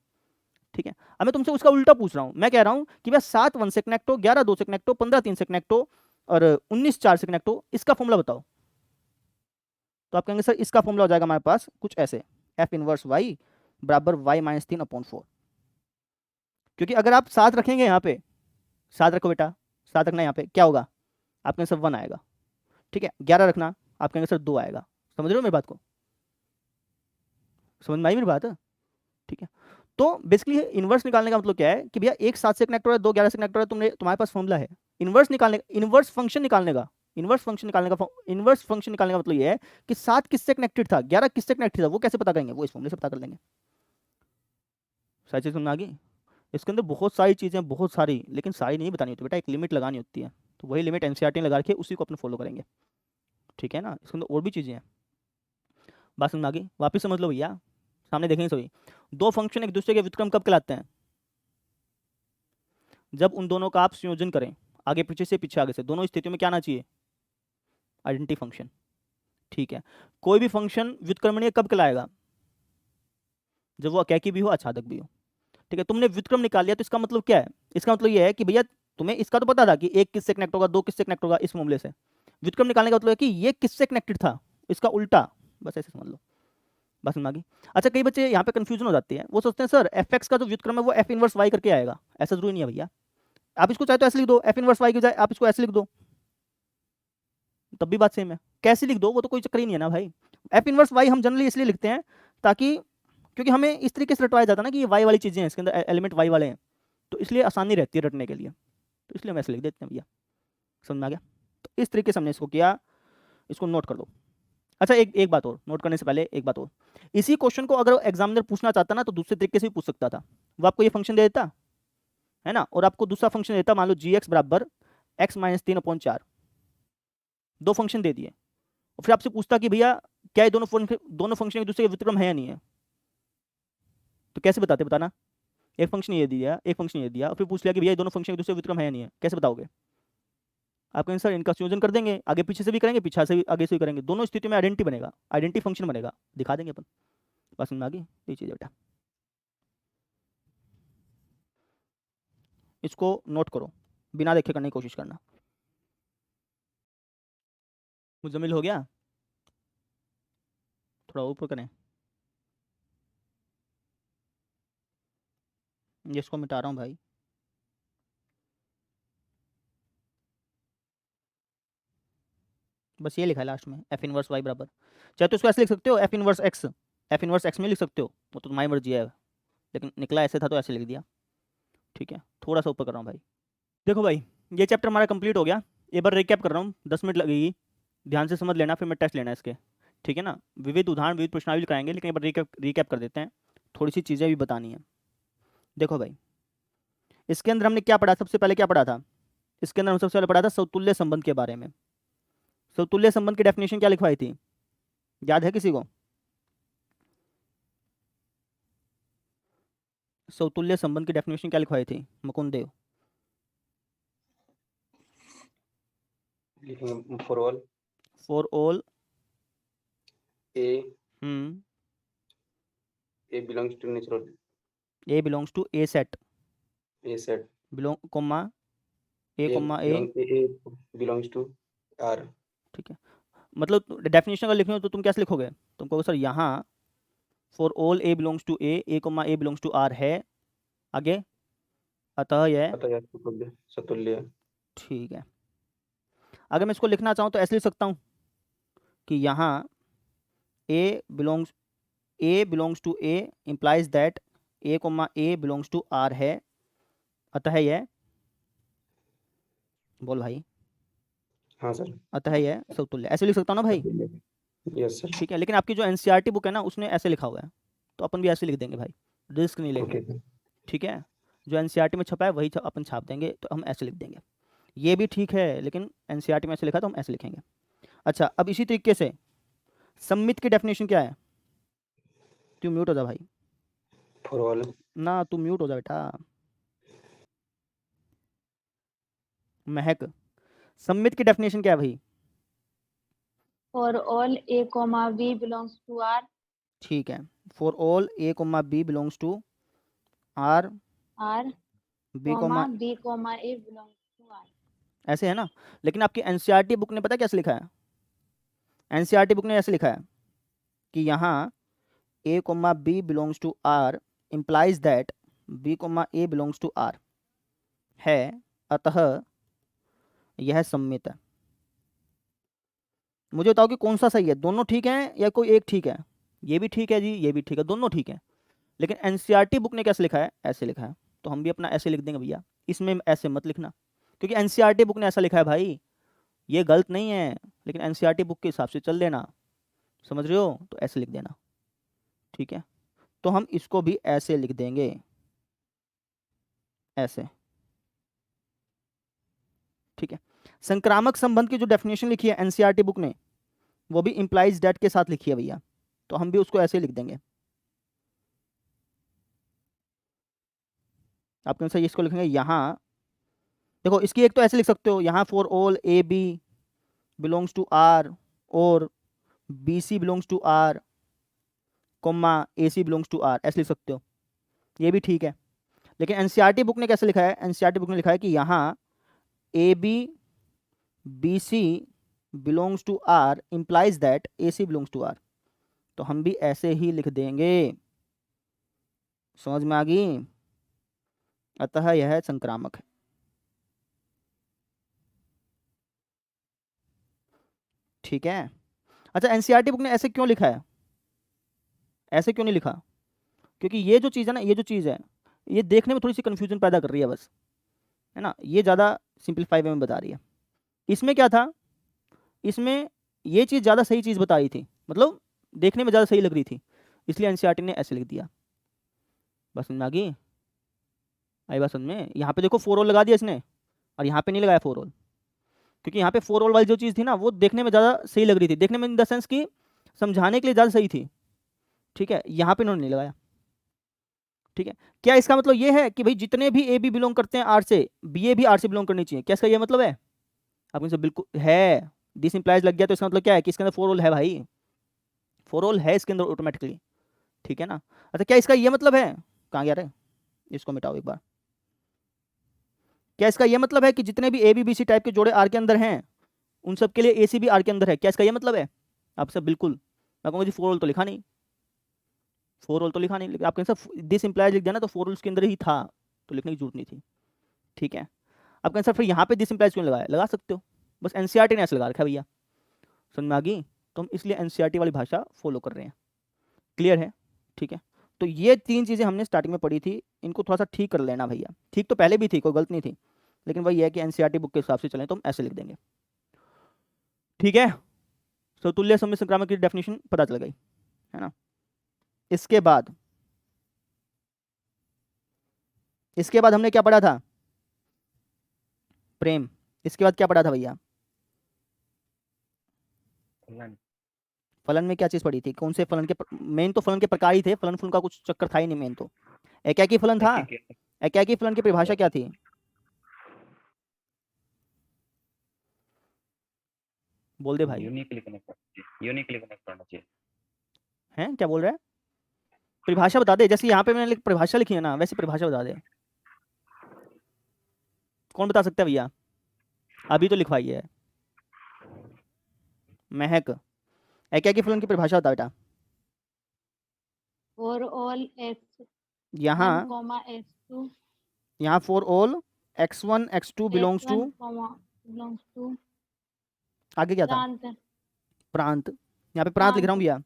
ठीक है, अब मैं तुमसे उसका उल्टा पूछ रहा हूँ, मैं कह रहा हूँ कि भैया 7 1 से कनेक्ट हो, 11 2 से कनेक्ट हो, 15 3 से कनेक्ट हो और 19 4 से कनेक्ट हो, इसका फॉर्मूला बताओ। तो आप कहेंगे सर इसका फॉर्मूला हो जाएगा हमारे पास कुछ ऐसे, एफ इनवर्स वाई बराबर वाई माइनस 3/4। क्योंकि अगर आप 7 रखेंगे यहाँ पे, 7 रखो बेटा, 7 रखना यहाँ पे, क्या होगा, आप कहेंगे सर 1 आएगा। ठीक है, 11 रखना, आप कहेंगे सर 2 आएगा। समझ रहे हो मेरी बात को, समझ में आई मेरी बात है? ठीक है, तो बेसिकली इनवर्स निकालने का मतलब क्या है कि भैया एक 7 से कनेक्ट हो रहा है, 2 11 से कनेक्ट हो रहा है, तुम्हारे पास फॉर्मूला है इनवर्स फंक्शन निकालने का मतलब ये है कि 7 किससे कनेक्टेड था, 11 किससे कनेक्टेड था, वो कैसे पता करेंगे, वो इस फॉर्मूले से पता कर लेंगे। सारी चीज समझ आ गई? इसके अंदर बहुत सारी चीजें, बहुत सारी, लेकिन सारी नहीं बतानी होती बेटा, एक लिमिट लगानी होती है, तो वही लिमिट एनसीईआरटी लगा के उसी को अपन फॉलो करेंगे। ठीक है ना, इसके अंदर और भी चीजें हैं। बात समझ आ गई? वापिस समझ लो भैया, सामने देखेंगे सभी, दो फंक्शन एक दूसरे के व्युत्क्रम कब कहलाते हैं, जब उन दोनों का आप संयोजन करें, आगे पीछे से पीछे आगे से, दोनों स्थितियों में क्या आना चाहिए, आइडेंटिटी फंक्शन। ठीक है, कोई भी फंक्शन व्युत्क्रमणीय कब कहलाएगा, जब वो अकैकी भी हो, आच्छादक भी हो। ठीक है, तुमने व्युत्क्रम निकाल लिया, तो इसका मतलब क्या है? इसका मतलब ये है कि भैया तुम्हें इसका तो पता था कि एक किससे कनेक्ट होगा, दो किससे कनेक्ट होगा, इस फॉर्मूले से। व्युत्क्रम निकालने का मतलब है कि ये किससे कनेक्टेड था, इसका उल्टा, बस ऐसे समझ लो। बस समझ आ गई। अच्छा, कई बच्चे यहाँ पे कंफ्यूजन हो जाती है, वो सोचते हैं सर एफ एक्स का जो व्युत्क्रम है वो एफ इनवर्स वाई करके आएगा। ऐसा जरूरी नहीं है भैया, आप इसको चाहे तो ऐसे लिख दो, एफ इनवर्स वाई की जाए आप इसको ऐसे लिख दो, तब भी बात सेम है। कैसे लिख दो वो तो कोई चक्कर ही नहीं है ना भाई। एफ इनवर्स वाई हम जनरली इसलिए लिखते हैं ताकि, क्योंकि हमें इस तरीके से रटवाया जाता है ना कि ये वाई वाली चीज़ें हैं, इसके अंदर एलिमेंट वाई वाले हैं, तो इसलिए आसानी रहती है रटने के लिए, तो इसलिए हम ऐसे लिख देते हैं भैया। समझ में आ गया? तो इस तरीके से हमने इसको किया, इसको नोट कर लो। अच्छा, एक बात और, नोट करने से पहले एक बात और, इसी क्वेश्चन को अगर एग्जामिनर पूछना चाहता ना तो दूसरे तरीके से भी पूछ सकता था। वो आपको ये फंक्शन दे देता है ना, और आपको दूसरा फंक्शन देता, मान लो जी एक्स बराबर एक्स माइनस 3/4, दो फंक्शन दे दिए, और फिर आपसे पूछता कि भैया क्या ये दोनों फंक्शन एक दूसरे के व्युत्क्रम है या नहीं है, तो कैसे बताते, बताना। एक फंक्शन ये दिया, एक फंक्शन ये दिया, और फिर पूछ लिया कि भैया ये दोनों फंक्शन एक दूसरे के व्युत्क्रम है या नहीं है, कैसे बताओगे? आपका आंसर इनका संयोजन कर देंगे, आगे पीछे से भी करेंगे, पीछे से भी आगे से भी करेंगे, दोनों स्थिति में आइडेंटिटी बनेगा, आइडेंटिटी फंक्शन बनेगा, दिखा देंगे अपन। बस समझ में आ गई ये चीज़ बेटा। इसको नोट करो, बिना देखे करने की कोशिश करना। मुजम्मिल हो गया? थोड़ा ऊपर करें, इसको मिटा रहा हूँ भाई। बस ये लिखा है लास्ट में, एफ इनवर्स वाई बराबर, चाहे तो इसको ऐसे लिख सकते हो F inverse x, F inverse x में लिख सकते हो, वो तो तुम्हारी मर्जी है, लेकिन निकला ऐसे था तो ऐसे लिख दिया। ठीक है, थोड़ा सा ऊपर कर रहा हूँ भाई। देखो भाई, ये चैप्टर हमारा कंप्लीट हो गया, एक बार रिकैप कर रहा हूँ, 10 मिनट लगेगी, ध्यान से समझ लेना, फिर मैं टेस्ट लेना है इसके, ठीक है ना। विविध उदाहरण, विविध प्रश्नावली कराएंगे, लेकिन एक बार रिकैप कर देते हैं, थोड़ी सी चीज़ें भी बतानी है। देखो भाई, इसके अंदर हमने क्या पढ़ा, सबसे पहले क्या पढ़ा था? इसके अंदर हम सबसे पहले पढ़ा था समतुल्य संबंध के बारे में। समतुल्य संबंध की डेफिनेशन क्या लिखवाई थी, याद है किसी को? समतुल्य संबंध की डेफिनेशन क्या लिखवाई थी Mukund Dev? For all A A belongs to natural belongs to A set, A set. Belong comma A A comma A, belongs to R. ठीक है। मतलब डेफिनेशन अगर लिखनी हो तो तुम कैसे लिखोगे? तुम कहोगे सर यहाँ for all A belongs to A comma A belongs to R है, आगे अतः यह, अतः यह सतुल्य है। ठीक है। अगर मैं इसको लिखना चाहूँ तो ऐसे लिख सकता हूँ कि यहाँ A belongs to A implies that A comma A belongs to R है, अतः यह, बोल भाई, हाँ सर। अतः यह समतुल्य, ऐसे लिख सकता हूँ ना भाई? Yes sir. ठीक है, लेकिन आपकी जो एनसीईआरटी बुक है ना उसने ऐसे लिखा हुआ है, तो अपन भी ऐसे लिख देंगे भाई, रिस्क नहीं लेंगे। ओके। ठीक है, जो एनसीईआरटी में छपा है वही अपन छाप देंगे, तो हम ऐसे लिख देंगे। ये भी ठीक है, लेकिन एनसीईआरटी में ऐसे लिखा तो हम ऐसे लिखेंगे। अच्छा, अब इसी तरीके से सम्मित की डेफिनेशन क्या है? तू म्यूट हो जा भाई, फॉर ऑल ना तू म्यूट हो जा बेटा। महक, सम्मित की डेफिनेशन क्या है भाई? For all A, B belongs to R. ठीक है, for all A comma B belongs to R, R, B comma, B, A belongs to R. ऐसे है ना। लेकिन आपकी एनसीईआरटी बुक ने पता कैसे लिखा है? एनसीईआरटी बुक ने ऐसे लिखा है कि यहाँ A comma B belongs to R implies that B comma A belongs to R है, अतः यह सम्मित है। मुझे बताओ कि कौन सा सही है, दोनों ठीक हैं या कोई एक ठीक है? ये भी ठीक है जी, ये भी ठीक है, दोनों ठीक है। लेकिन एनसीईआरटी बुक ने कैसे लिखा है? ऐसे लिखा है, तो हम भी अपना ऐसे लिख देंगे भैया, इसमें ऐसे मत लिखना, क्योंकि एनसीईआरटी बुक ने ऐसा लिखा है भाई, ये गलत नहीं है, लेकिन एनसीईआरटी बुक के हिसाब से चल देना, समझ रहे हो? तो ऐसे लिख देना, ठीक है। तो हम इसको भी ऐसे लिख देंगे, ऐसे, ठीक है। संक्रामक संबंध की जो डेफिनेशन लिखी है एनसीईआरटी बुक ने, वो भी इंप्लाइज डेट के साथ लिखी है भैया, तो हम भी उसको ऐसे लिख देंगे। आपके अनुसार इसको लिखेंगे यहाँ, देखो इसकी एक तो ऐसे लिख सकते हो, यहाँ for all A B belongs to R और B C belongs to R comma A C belongs to R, ऐसे लिख सकते हो, ये भी ठीक है। लेकिन एनसीईआरटी बुक ने कैसे लिखा है? एनसीईआरटी बुक ने लिखा है कि यहाँ A B B C belongs to R implies that A C belongs to R. तो हम भी ऐसे ही लिख देंगे। समझ में आ गई? अतः यह संक्रामक है। ठीक है। अच्छा, एनसीईआरटी बुक ने ऐसे क्यों लिखा है? ऐसे क्यों नहीं लिखा? क्योंकि ये जो चीज़ है ना, ये जो चीज़ है, ये देखने में थोड़ी सी कन्फ्यूजन पैदा कर रही है बस, है ना। ये ज़्यादा सिंपलीफाई वे में बता रही है। इसमें क्या था? इसमें ये चीज़ ज़्यादा सही चीज़ बताई थी, मतलब देखने में ज़्यादा सही लग रही थी, इसलिए एनसीईआरटी ने ऐसे लिख दिया। बस समझ में आ गई? आई बात समझ में? यहाँ पे देखो 4 ऑल लगा दिया इसने, और यहाँ पे नहीं लगाया 4 ऑल, क्योंकि यहाँ पे 4 ऑल वाली जो चीज़ थी ना, वो देखने में ज़्यादा सही लग रही थी, देखने में इन द सेंस कि समझाने के लिए ज़्यादा सही थी। ठीक है, यहाँ पे इन्होंने नहीं लगाया। ठीक है, क्या इसका मतलब ये है कि भाई जितने भी ए बी बिलोंग करते हैं आर से, बी ए भी आर से बिलोंग करनी चाहिए? क्या इसका ये मतलब है? आप इनसे बिल्कुल है, दिस इंप्लाइज लग गया तो इसका मतलब क्या है कि इसके अंदर 4 ऑल है भाई, 4 ऑल है इसके अंदर ऑटोमेटिकली। ठीक है ना। अच्छा, क्या इसका ये मतलब है? कहाँ गया रे? इसको मिटाओ एक बार। क्या इसका ये मतलब है कि जितने भी A B B C type के जोड़े आर के अंदर हैं, उन सब के लिए ए सी भी आर के अंदर है? क्या इसका ये मतलब है? आप सब बिल्कुल, मैं कहूँगा जी 4 ऑल तो लिखा नहीं, 4 ऑल तो लिखा नहीं, लेकिन आपके सर दिस इंप्लाइज लिख दिया ना, तो 4 ऑल उसके अंदर ही था, तो लिखने की जरूरत नहीं थी। ठीक है, आप कहें सर फिर यहाँ पे दिस इंप्लाइज क्यों लगाया? लगा सकते हो, बस एनसीईआरटी ने ऐसे लगा रखा है भैया। समझ में आ गई? तो हम इसलिए एनसीईआरटी वाली भाषा फॉलो कर रहे हैं। क्लियर है? ठीक है, तो ये 3 चीज़ें हमने स्टार्टिंग में पढ़ी थी, इनको थोड़ा सा ठीक कर लेना भैया। ठीक तो पहले भी थी, कोई गलत नहीं थी, लेकिन वही है कि एनसीईआरटी बुक के हिसाब से चलें तो हम ऐसे लिख देंगे। ठीक है, तो तुल्य समय संक्रामक की डेफिनेशन पता चल गई, है ना। इसके बाद हमने क्या पढ़ा था? प्रेम। इसके बाद क्या पढ़ा था भैया? फलन में क्या चीज पढ़ी थी? कौन से फलन के मेन तो फलन के प्रकार ही थे, फलन फूल का कुछ चक्कर था ही नहीं मेन तो। एकाकी फलन था। एकाकी फलन की परिभाषा क्या थी? बोल दे भाई। यूनिकली कनेक्ट करना चाहिए। हैं, क्या बोल रहा है? परिभाषा बता दे, जैसे यहाँ पे मैंने परिभाषा लिखी है ना, वैसे परिभाषा बता दे। कौन बता सकता है भैया? अभी तो लिखवाई है महक। एकाकी फलन की परिभाषा बता बेटा। For all x यहाँ 1, x2 यहाँ for all x1 x2 belongs to, belongs to आगे क्या था? प्रांत प्रांत। यहाँ पे प्रांत लिख रहा हूँ भैया।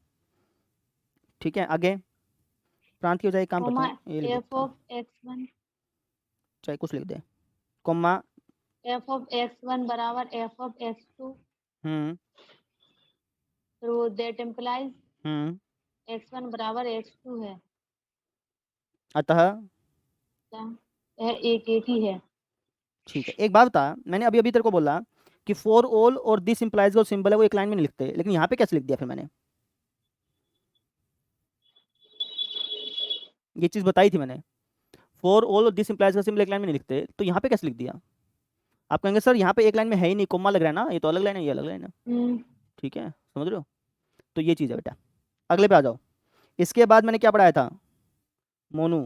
ठीक है, आगे प्रांत की बजाय एक काम करते हैं, ये लिख f देते हैं, of x1 चाहे कुछ लिख दे, कॉमा f of x1 बराबर f of x2 तो that implies x1 बराबर x2 है, अतः यह एक ही है। ठीक है। एक बात बता, मैंने अभी तेरे को बोला कि फॉर ऑल और दिस इंप्लाइज का सिंबल है वो एक लाइन में नहीं लिखते, लेकिन यहाँ पे कैसे लिख दिया फिर मैंने? ये चीज बताई थी मैंने, फॉर ऑल और दिस इंप्लाइज का सिंबल एक लाइन में नहीं लिखते, तो यहाँ पे कैसे लिख दिया? आप कहेंगे सर यहाँ पे एक लाइन में है ही नहीं, कोमा लग रहा है ना, ये तो अलग लाइन है, ये अलग लाइन है। ठीक है, समझ रहे हो? तो ये चीज है बेटा। अगले पे आ जाओ। इसके बाद मैंने क्या पढ़ाया था? मोनू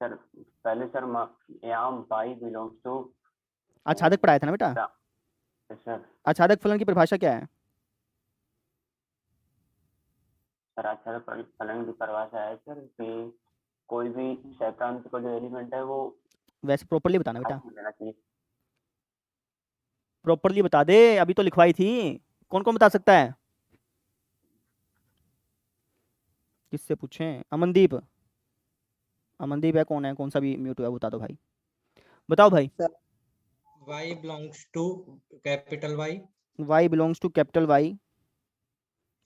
सर पहले सर यहाँ बाई बिलोंग्स टू आच्छादक पढ़ाया था ना बेटा। सर। आच्छादक फलन की परिभाषा क्या है? सर आच्छादक फलन की परिभाषा है सर कि कोई भी सहप्रांत का जो एलिमेंट है वो वैसे प्रॉपर्ली बताना बेटा, लेना चाहिए। प्रॉपर्ली बता दे, अभी तो लिखवाई थी। कौन कौन बता सकता है? किससे पूछें? अमनदीप। अमनदीप है, कौन है? कौन सा भी म्यूट हुआ बता दो भाई, बताओ भाई। y belongs to capital Y, y belongs to capital Y,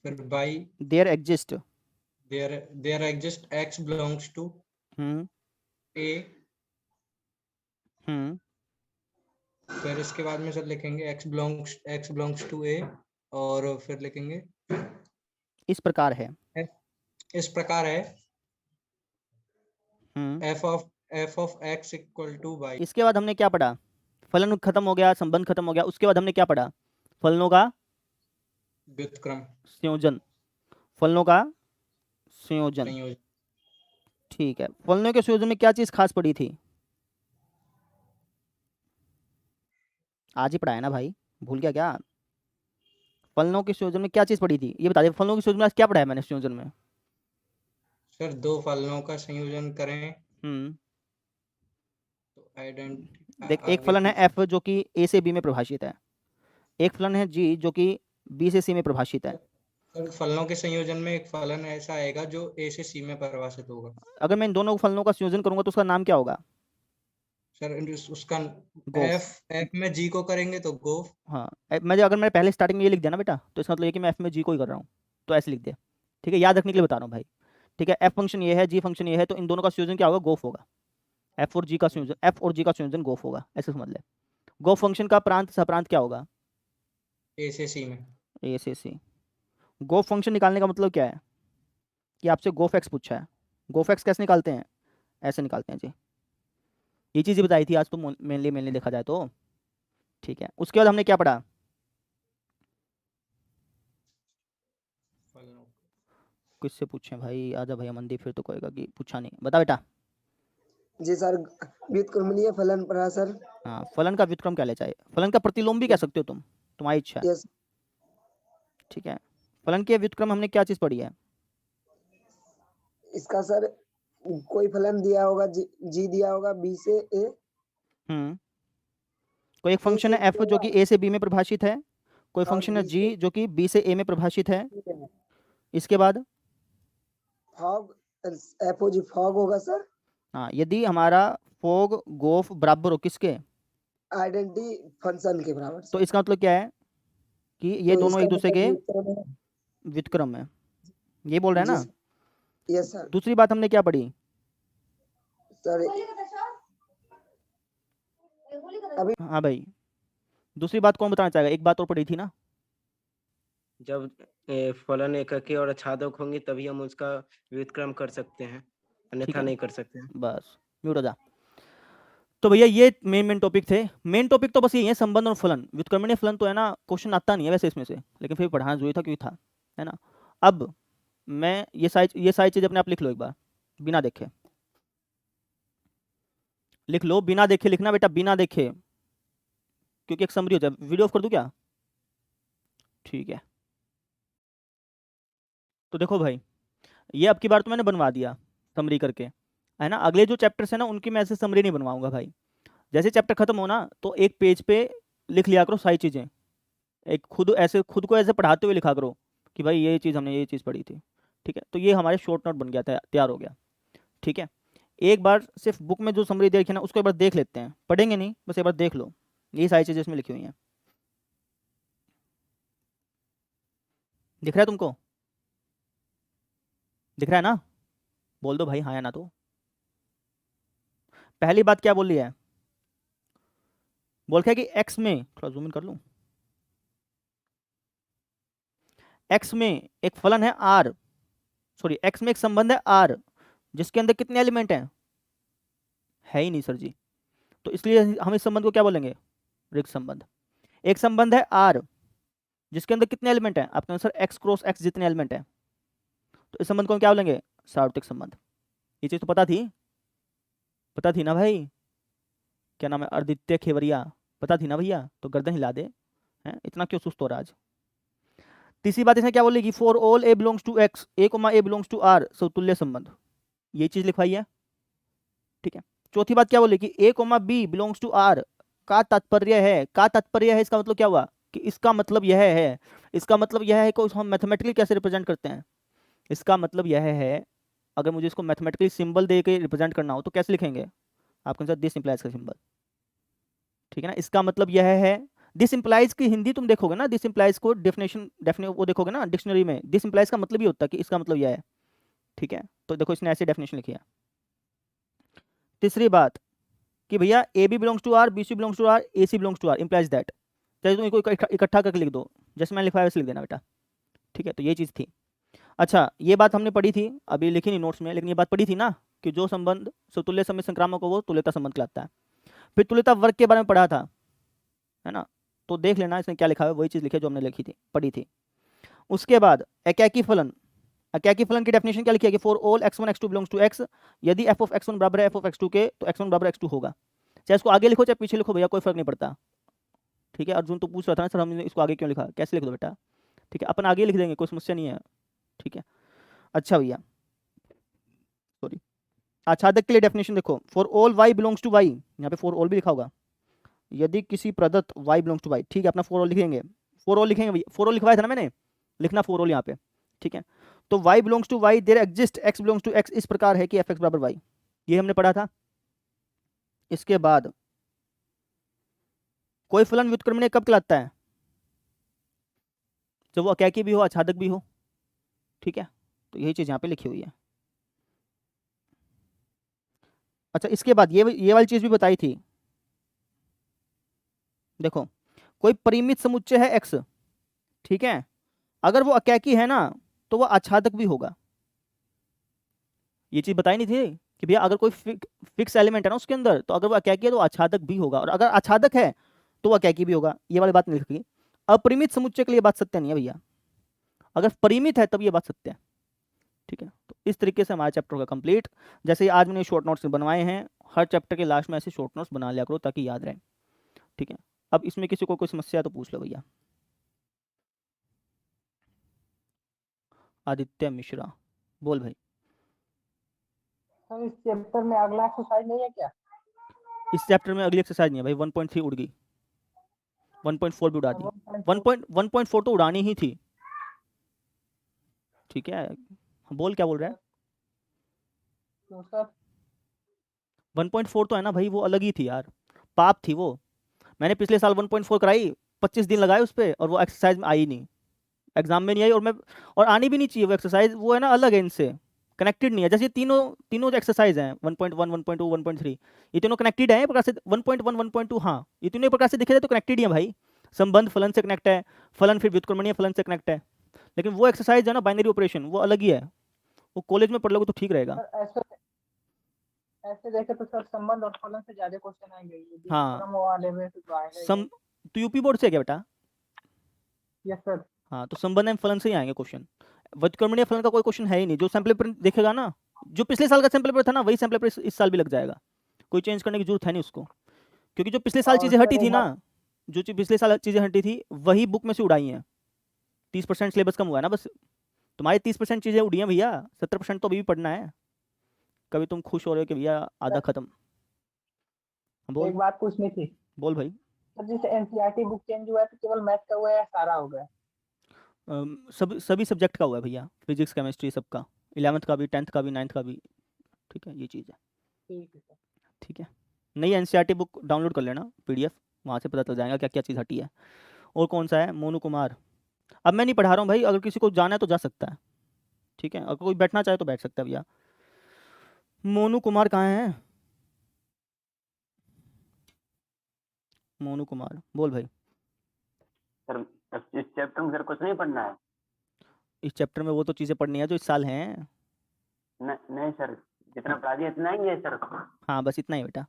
फिर by there exist there exist x belongs to a, फिर इसके बाद में सर लिखेंगे x belongs to a, और फिर लिखेंगे इस प्रकार है, इस प्रकार है f of x equal to y। इसके बाद हमने क्या पढ़ा? फलन खत्म हो गया, संबंध खत्म हो गया, उसके बाद हमने क्या पढ़ा? फलनों का व्युत्क्रम संयोजन। फलनों का संयोजन। ठीक है, फलनों के संयोजन में क्या चीज खास पड़ी थी? आज ही पढ़ाया ना भाई, भूल गया क्या? फलनों के संयोजन में क्या चीज पड़ी थी ये बता दे। फलनों के संयोजन में आज क्या पढ़ाया मैंने संयोजन में? सर दो फलनों का संयोजन करें हम्म, तो आइडेंट देख एक फलन है एफ जो कि ए से बी में प्रभाषित है, एक फलन है जी जो कि बी से सी में प्रभाषित है। सर फलनों के संयोजन में एक फलन ऐसा आएगा जो ए से सी में परिभाषित होगा। अगर मैं इन दोनों फलनों का संयोजन करूंगा तो उसका नाम क्या होगा? सर उसका गोफ। एफ में जी को करेंगे तो गोफ। हाँ, अगर मैं पहले स्टार्टिंग में ये लिख दिया ना बेटा, तो इसका मतलब ये कि मैं एफ में जी को ही कर रहा हूँ, तो ऐसे लिख दे। ठीक है, याद रखने के लिए बता रहा हूँ भाई। ठीक है, एफ फंक्शन ये है, जी फंक्शन ये है, तो इन दोनों का संयोजन क्या होगा? गोफ होगा। एफ और जी का संयोजन गोफ होगा, ऐसे समझ ले। गोफ फंक्शन का प्रांत सहप्रांत क्या होगा? ए से सी में। ए से सी। गोफ फंक्शन निकालने का मतलब क्या है कि आपसे गोफ एक्स पूछा है। गोफ एक्स कैसे निकालते हैं? ऐसे निकालते हैं जी। ये चीज़ बताई थी आज तो मेनली देखा जाए तो। ठीक है, उसके बाद हमने क्या पढ़ा? किससे पूछे भाई? आजा भाई मंदी, फिर तो कहेगा कि पूछा नहीं। बता बेटा। जी सर, व्युत्क्रमणीय फलन पढ़ा सर। हाँ, फलन का व्युत्क्रम क्या ले चाहिए? फलन का प्रतिलोम भी कह सकते हो तुम, तुम्हारी इच्छा है। यस। ठीक है, फलन के व्युत्क्रम हमने क्या चीज़ पढ़ी है? इसका सर कोई फलन दिया होगा, जी दिया होगा बी से ए। कोई एक फंक्शन है एफ जो कि ए से बी में प्रभाषित है, कोई फंक्शन है जी जो कि बी से ए में प्रभाषित है। इसके बाद फॉग, एफ ओ जी फॉग होगा सर। हाँ, यदि हमारा फोग गोफ बराबर हो किसके? आइडेंटिटी फंक्शन के बराबर तो सर। इसका मतलब क्या है कि ये तो दोनों इसका एक दूसरे के व्युत्क्रम है। व्युत्क्रम है, ये बोल रहा है जी ना। सर। Yes sir. दूसरी बात हमने क्या पढ़ी? सर अभी हाँ भाई, दूसरी बात कौन बताना चाहेगा? एक बात और पढ़ी थी ना। जब फलन एककी और छादक होंगे तभी हम उसका व्युत्क्रम कर सकते हैं, ठीक अन्यथा है, नहीं कर सकते हैं। बस म्यूट हो जा। तो भैया ये मेन टॉपिक थे। मेन टॉपिक तो बस यही है, संबंध और फलन। व्युत्क्रमणीय फलन तो है ना, क्वेश्चन आता नहीं है वैसे इसमें से, लेकिन फिर पढ़ाना जरूरी था क्योंकि था, है ना। अब मैं ये सारी चीज़ अपने आप लिख लो एक बार, बिना देखे लिख लो, बिना देखे लिखना बेटा, बिना देखे, क्योंकि एक समरी हो जाए। वीडियो ऑफ कर दूं क्या? ठीक है, तो देखो भाई, ये अब की बार तो मैंने बनवा दिया समरी करके, है ना। अगले जो चैप्टर्स है ना उनकी मैं ऐसे समरी नहीं बनवाऊंगा भाई। जैसे चैप्टर खत्म हो ना तो एक पेज पे लिख लिया करो सारी चीज़ें, एक खुद को ऐसे पढ़ाते हुए लिखा करो कि भाई ये चीज़ हमने ये चीज़ पढ़ी थी। ठीक है, तो ये हमारे शॉर्ट नोट बन गया था, तैयार हो गया। ठीक है, एक बार सिर्फ बुक में जो समरी देखी ना उसको एक बार देख लेते हैं, पढ़ेंगे नहीं, बस एक बार देख लो, ये सारी चीज़ें इसमें लिखी हुई हैं। दिख रहा है तुमको? दिख रहा है ना? बोल दो भाई हाँ या ना। तो पहली बात क्या बोल रही है? बोल के कि x में, थोड़ा जूम इन कर लूं, x में एक फलन है r, सॉरी x में एक संबंध है r जिसके अंदर कितने एलिमेंट हैं? है ही नहीं सर जी। तो इसलिए हम इस संबंध को क्या बोलेंगे? रिक्त संबंध। एक संबंध है r जिसके अंदर कितने एलिमेंट हैं? आपके अनुसार x क्रॉस x जितने एलिमेंट हैं, तो इस संबंध को हम क्या बोलेंगे? सार्वत्रिक संबंध। ये चीज तो पता थी ना भाई? क्या नाम है? आदित्य खेवरिया, पता थी ना भैया? तो गर्दन हिला दे, हैं इतना क्यों सुस्त हो रहा आज? तीसरी बात इसने क्या बोलेगी? For all A belongs to x, a comma A belongs to R, समतुल्य संबंध, ये चीज लिखवाई है। ठीक है, चौथी बात क्या बोलेगी? A comma B belongs to R का तात्पर्य है, इसका मतलब क्या हुआ कि इसका मतलब यह है, इसका मतलब यह है कि हम मैथमेटिकली कैसे रिप्रेजेंट करते हैं। इसका मतलब यह है, अगर मुझे इसको मैथमेटिकली सिंबल दे के रिप्रेजेंट करना हो तो कैसे लिखेंगे? आपके अनुसार दिस इंप्लाइज का सिंबल। ठीक है ना, इसका मतलब यह है। दिस इंप्लाइज की हिंदी तुम देखोगे ना, दिस इंप्लाइज को डेफिनेशन वो देखोगे ना डिक्शनरी में, दिस इंप्लाइज का मतलब ही होता है कि इसका मतलब यह है। ठीक है, तो देखो इसने ऐसे डेफिनेशन लिखी है। तीसरी बात कि भैया A B belongs to R, B C belongs to R, A C belongs to R, implies that. चाहे तुम इनको इकट्ठा करके लिख दो, जैसे मैंने लिखा है वैसे लिख देना बेटा। ठीक है, तो ये चीज़ थी। अच्छा, ये बात हमने पढ़ी थी, अभी लिखी नहीं नोट्स में, लेकिन ये बात पढ़ी थी ना कि जो संबंध समतुल्य समय संक्रामक हो वो तुल्यता संबंध कहलाता है। फिर तुल्यता वर्ग के बारे में पढ़ा था, है ना, तो देख लेना इसने क्या लिखा है, वही चीज़ लिखी है जो हमने लिखी थी, पढ़ी थी। उसके बाद एकाकी फलन, अकैकी फलन की डेफिनेशन क्या लिखी है कि for all x1 x2 belongs to x, यदि f ऑफ x1 बराबर है f ऑफ x2 के तो x1 बराबर x2 होगा। चाहे इसको आगे लिखो चाहे पीछे लिखो भैया, कोई फर्क नहीं पड़ता। ठीक है, अर्जुन तो पूछ रहा था ना सर हमने इसको आगे क्यों लिखा, कैसे लिख दो बेटा, ठीक है अपन आगे लिख देंगे, कोई समस्या नहीं है। ठीक है, अच्छा भैया सॉरी, आच्छादक के लिए डेफिनेशन देखो, for all y belongs to y, यहाँ पे फॉर ऑल भी लिखा होगा, यदि किसी प्रदत्त y बिलोंग्स टू y, ठीक है अपना फॉर ऑल लिखेंगे, फॉर ऑल लिखेंगे भैया, फॉर ऑल लिखवाया था ना मैंने, लिखना फॉर ऑल यहाँ पे। ठीक है, तो y belongs to y there exist x belongs to x इस प्रकार है कि fx बराबर y, ये हमने पढ़ा था। इसके बाद कोई फलन व्युत्क्रमणीय कब कहलाता है, जब वो अकैकी भी हो आच्छादक भी हो। ठीक है, तो यही चीज यहाँ पे लिखी हुई है। अच्छा इसके बाद ये वाली चीज भी बताई थी, देखो कोई परिमित समुच्चय है x, ठीक है, अगर वो अकैकी है ना तो वो आच्छादक भी होगा। ये चीज बताई नहीं थी कि भैया अगर कोई फिक्स एलिमेंट है ना उसके अंदर, तो अगर वो अकैकी है तो आच्छादक भी होगा, और अगर आच्छादक है तो वो अकैकी भी होगा। ये वाली बात नहीं लिखी। अपरिमित समुच्चय के लिए बात सत्य नहीं है भैया, अगर परिमित है तब ये बात सत्य है। ठीक है, तो इस तरीके से हमारा चैप्टर होगा कंप्लीट। जैसे आज मैंने शॉर्ट नोट्स बनवाए हैं, हर चैप्टर के लास्ट में ऐसे शॉर्ट नोट्स बना लिया करो ताकि याद रहे। ठीक है, अब इसमें किसी को कोई समस्या है तो पूछ लो भैया। आदित्य मिश्रा, बोल भाई। सर इस चैप्टर में अगला एक्सरसाइज नहीं है क्या? इस चैप्टर में अगली एक्सरसाइज नहीं है भाई, 1.3 उड़ गई, 1.4 भी उड़ा दी, 1.4 तो उड़ानी ही थी। ठीक है, बोल क्या बोल रहा है। तो सर 1.4 तो है ना भाई, वो अलग ही थी यार, पाप थी वो। मैंने पिछले साल 1.4 कराई, 25 दिन लगाए उस पर, और वो एक्सरसाइज में आई नहीं, एग्जाम में नहीं आई, और आनी भी नहीं चाहिए वो एक्सरसाइज, वो है ना अलग है, इनसे कनेक्टेड नहीं है। जैसे तीनों जो एक्सरसाइज हैं 1.1 1.2 1.3, ये तीनों कनेक्टेड है प्रकार से। 1.1 1.2 हाँ, ये तीनों प्रकार से देखे जाए तो कनेक्टेड ही है भाई, संबंध फलन से कनेक्ट है, फलन फिर व्युत्क्रमणीय फलन से कनेक्ट है। लेकिन वो एक्सरसाइज है ना बाइनरी ऑपरेशन, वो अलग ही है, वो कॉलेज में पढ़ लोगे तो ठीक रहेगा। सर ऐसे देखे तो सर संबंध और फलन से ज्यादा क्वेश्चन आएंगे, यदि हाँ। क्रम वाले में तो आएंगे। तो यूपी बोर्ड से है क्या बेटा? Yes sir. हाँ, तो संबंध एवं फलन से ही आएंगे क्वेश्चन, व्युत्क्रमणीय फलन का कोई क्वेश्चन है ही नहीं। जो सैंपल पेपर देखेगा ना, जो पिछले साल का सैंपल पेपर था ना, वही सैंपल पेपर इस साल भी लग जाएगा, कोई चेंज करने की जरूरत है नहीं उसको, क्योंकि जो पिछले साल और चीजें सर हटी थी एक ना, जो पिछले साल चीजें हटी थी वही बुक में से उड़ाई हैं। 30% सिलेबस कम हुआ है ना बस, तुम्हारी 30% चीजें उड़ी हैं भैया, 70% तो अभी भी पढ़ना है। कभी तुम खुश हो रहे हो कि भैया आधा खत्म। बोल एक बात पूछनी थी बोल भाई। सर, जैसे एनसीईआरटी बुक चेंज हुआ है तो केवल मैथ का हुआ है या सारा हो गया? सभी सब्जेक्ट का हुआ है भैया, फिजिक्स केमिस्ट्री सबका, 11th का भी, 10th का भी, 9th का भी। ठीक है, ये चीज़ है। ठीक है सर। ठीक है, नई एनसीईआरटी बुक डाउनलोड कर लेना PDF, वहाँ से पता चल जाएगा क्या क्या चीज़ हटी है। और कौन सा है, मोनू कुमार। अब मैं नहीं पढ़ा रहा हूँ भाई, अगर किसी को जाना है तो जा सकता है। ठीक है, अगर कोई बैठना चाहे तो बैठ सकता है भैया। मोनू कुमार कहाँ है? मोनू कुमार, बोल भाई। सर इस चैप्टर में सर कुछ नहीं पढ़ना है? इस चैप्टर में वो तो चीज़ें पढ़नी है जो इस साल हैं। नहीं सर, जितना पढ़ा दिया इतना ही है सर। हाँ बस इतना ही बेटा।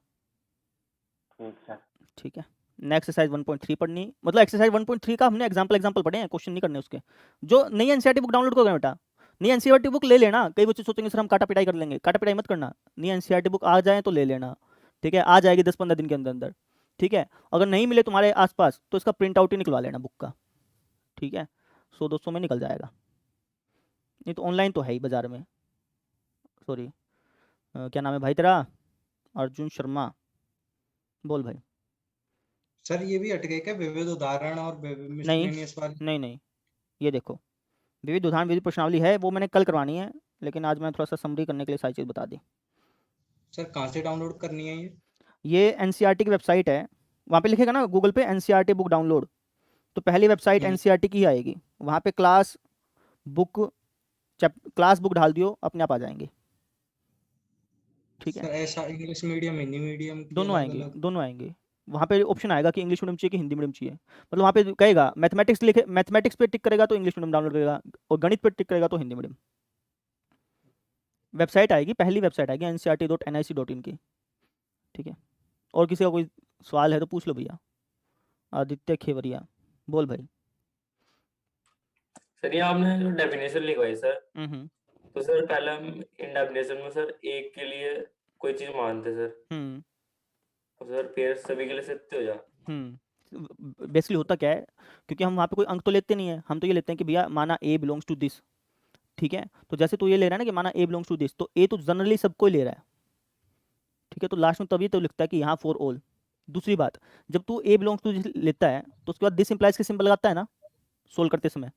ठीक सर। ठीक है, नेक्स्ट एक्सरसाइज 1.3 पढ़नी, मतलब एक्सरसाइज 1.3 का हमने एग्जाम्पल पढ़े हैं, क्वेश्चन नहीं करने उसके। जो नई एनसीईआरटी बुक डाउनलोड करोगे बेटा, नई एनसीईआरटी बुक ले लेना। कई बच्चे सोचेंगे सर हम काटा पिटाई कर लेंगे, काटा पिटाई मत करना, नई एनसीईआरटी बुक आ जाए तो ले लेना। ठीक है, आ जाएगी 10-15 दिन के अंदर अंदर। ठीक है, अगर नहीं मिले तुम्हारे आसपास तो इसका प्रिंट आउट ही निकलवा लेना बुक का। ठीक है, 100-200 में निकल जाएगा, नहीं तो ऑनलाइन तो है ही बाजार में। सॉरी क्या नाम है भाई तेरा? अर्जुन शर्मा, बोल भाई। सर ये भी हट गए क्या, विविध उदाहरण और मिसलेनियस वाले? नहीं, ये देखो विविध उदाहरण विविध प्रश्नावली है, वो मैंने कल करवानी है, लेकिन आज मैं थोड़ा सा समरी करने के लिए सारी चीज़ बता दी। सर कहाँ से डाउनलोड करनी है ये? ये एनसीईआरटी की वेबसाइट है, वहाँ पे लिखेगा ना गूगल पे एनसीईआरटी बुक डाउनलोड, तो पहली वेबसाइट एनसीईआरटी की ही आएगी। वहाँ पे क्लास बुक डाल दियो, अपने आप आ जाएंगे। ठीक है सर ऐसा इंग्लिश मीडियम हिंदी मीडियम दोनों आएंगे। वहाँ पे ऑप्शन आएगा कि इंग्लिश मीडियम चाहिए कि हिंदी मीडियम चाहिए, मतलब वहाँ पे कहेगा मैथमेटिक्स पे टिक करेगा तो इंग्लिश मीडियम डाउनलोड करेगा, और गणित पे टिक करेगा तो हिंदी मीडियम। वेबसाइट आएगी, पहली वेबसाइट आएगी ncrt.nic.in की। ठीक है, और किसी का कोई सवाल है तो पूछ लो भैया। आदित्य खेवरिया, बोल भाई। सर ये आपने जो डेफिनेशन लिखवाई सर, हम्म तो सर पहले हम इन डेफिनेशन में सर एक के लिए कोई चीज मानते सर, हम्म तो सर पेयर सभी के लिए सत्य हो जा। बेसिकली होता क्या है, क्योंकि हम वहाँ पे कोई अंक तो लेते नहीं है, हम तो ये लेते हैं कि भैया माना ए बिलोंग्स टू दिस, ठीक है। तो जैसे तू ये ले रहा है ना कि माना ए बिलोंग्स टू दिस, तो ए तो जनरली सबको ही ले रहा है, ठीक है। तो लास्ट में तभी तो लिखता है कि यहाँ फॉर ऑल। दूसरी बात, जब तू ए बिलोंग्स टू दिस लेता है तो उसके बाद दिस इंप्लाइज के सिंबल लगाता है ना सोल्व करते समय,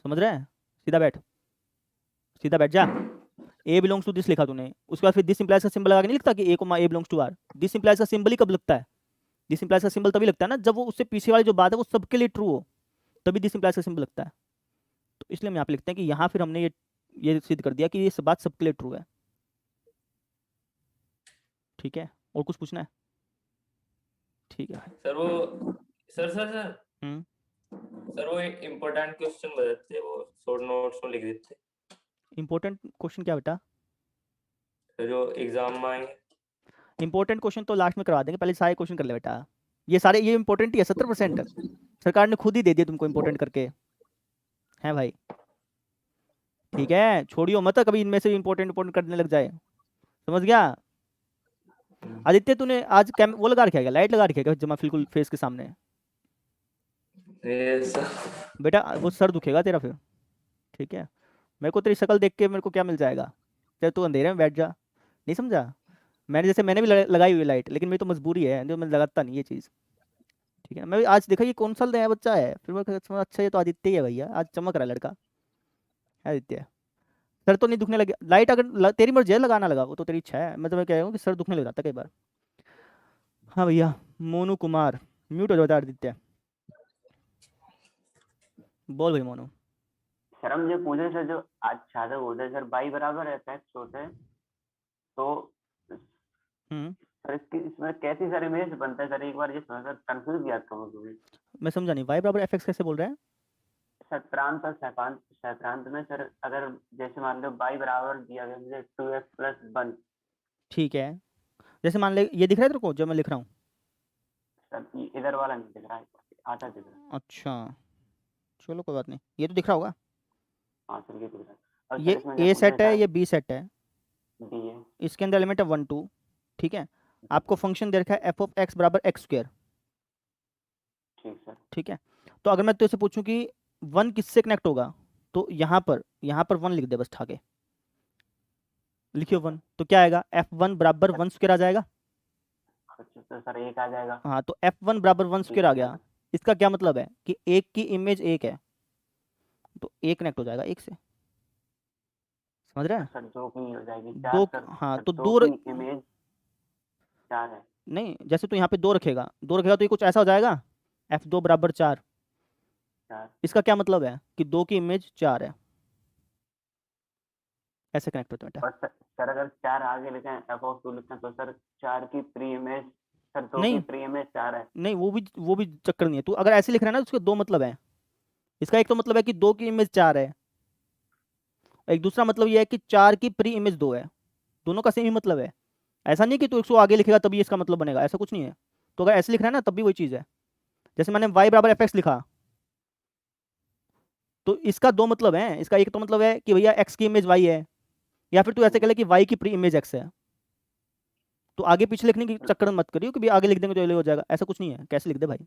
समझ रहे हैं? सीधा बैठ जा। ए बिलोंग्स टू दिस लिखा तूने, उसके बाद फिर दिस इंप्लाइज का सिंबल लगा के नहीं लिखता कि ए को A belongs to R. This implies का सिंबल ही कब लगता है? दिस इंप्लाइज का सिंबल तभी लगता है ना जब वो उससे पीछे वाली जो बात है वो सबके लिए ट्रू हो, तभी दिस इंप्लाइज का सिंबल लगता है। तो इसलिए हम यहाँ पे लिखते हैं कि यहाँ फिर हमने ये सिद्ध कर दिया कि ये बात सबके लिए ट्रू है, ठीक है। और कुछ पूछना है? ठीक है। सर वो सर हम्म सर वो एक इम्पोर्टेंट क्वेश्चन बताते वो शॉर्ट नोट्स में लिख देते इंपॉर्टेंट क्वेश्चन क्या बेटा? सर, जो एग्जाम में आएंगे। इंपॉर्टेंट क्वेश्चन तो लास्ट में करवा देंगे, पहले सारे क्वेश्चन कर ले बेटा। ये सारे ये इंपॉर्टेंट ही है, 70% सरकार ने खुद ही दे दिया तुमको इंपॉर्टेंट करके, है भाई, ठीक है। छोड़ियो मत कभी इनमें से इंपॉर्टेंट करने लग जाए, समझ गया? आदित्य तूने आज वो लगा रखा है क्या, लाइट लगा रखी है क्या जमा बिल्कुल फेस के सामने? ये सर बेटा वो सर दुखेगा तेरा फिर, ठीक है। मेरे को तेरी शक्ल देख के मेरे को क्या मिल जाएगा? चाहे तू अंधेरे में बैठ जा, नहीं समझा? मैंने भी लगाई हुई लाइट, लेकिन मेरी तो मजबूरी है, जो मैं लगाता नहीं ये चीज़, ठीक है। मैं भी आज देखा ये कौन सा नया बच्चा है, फिर मैं समझा अच्छा ये तो आदित्य ही है भैया, आज चमक रहा है लड़का, आदित्य। सर तो नहीं दुखने लगे, लाइट अगर तेरी मर्जी है लगाना लगा, वो तो तेरी इच्छा है, मैं तो मैं कह रहा हूँ कि सर दुखने लग जाता है कई बार। हाँ भैया, मोनू कुमार म्यूट हो जाता है आदित्य, बोल भाई मोनू। सर हम जो पूछे सर, जो आज छात्र होते हैं सर y बराबर fx होते हैं, तो सर इसमें कैसी सर इमेज बनता है सर? एक बार ये सर कंफ्यूज किया था मुझे। मैं समझा नहीं, y बराबर fx कैसे बोल रहे हैं? सर प्रांत और सहप्रांत में सर, अगर जैसे मान लो y बराबर दिया गया मुझे 2x+1, ठीक है। जैसे मान ले ये दिख रहा है तेरे को जो मैं लिख रहा हूँ? सर इधर वाला नहीं दिख रहा है, आधा दिख रहा है। अच्छा चलो कोई बात नहीं, ये तो दिख रहा होगा। हाँ सर ये दिख रहा है। और ये सर इसमें ए सेट है, ये बी सेट है, डी है, इसके अंदर एलिमेंट है 1 2, ठीक है। आपको फंक्शन दे रखा है f of x बराबर x², ठीक सर। ठीक है। तो अगर मैं तुझसे पूछूं कि 1 किससे कनेक्ट होगा, तो यहाँ पर 1 लिख दे बस ठाके, लिखियो 1, तो क्या आएगा? f1 बराबर 1² आ जाएगा। अच्छा तो सर एक आ जाएगा। हाँ तो f1 बराबर 1² आ गया, इसका क्या मतलब है कि एक की इमेज एक है, तो एक कनेक्ट हो जाएगा एक से, समझ रहे हैं? सर दो की हो जाएगी दो, सर, हाँ सर तो दो दो की इमेज 4 है। नहीं, जैसे तो यहाँ पे 2 रखेगा तो ये कुछ ऐसा हो जाएगा f2 बराबर 4। इसका क्या मतलब है कि 2 की इमेज 4 है, ऐसे कनेक्ट होता है बेटा। और सर अगर 4 आगे लिखें f(2) लिखें तो सर 4 की प्री इमेज, सर 2 नहीं की प्री इमेज 4 है। नहीं, वो भी चक्कर नहीं है। तू अगर ऐसे लिख रहा है ना तो उसके 2 मतलब है। इसका एक तो मतलब है कि 2 की इमेज 4 है, एक दूसरा मतलब ये है कि 4 की प्री इमेज 2 है, दोनों का सेम ही मतलब है। ऐसा नहीं कि तू 100 आगे लिखेगा तभी इसका मतलब बनेगा, ऐसा कुछ नहीं है। तो अगर ऐसे लिख रहा है ना तब भी वही चीज़ है। जैसे मैंने y बराबर fx लिखा, तो इसका 2 मतलब है। इसका एक तो मतलब है कि भैया x की इमेज y है, या फिर तू ऐसे कह ले कि y की प्री इमेज x है। तो आगे पीछे लिखने की चक्कर मत करियो कि भाई आगे लिख देंगे तो ये हो जाएगा, ऐसा कुछ नहीं है। कैसे लिख दे भाई,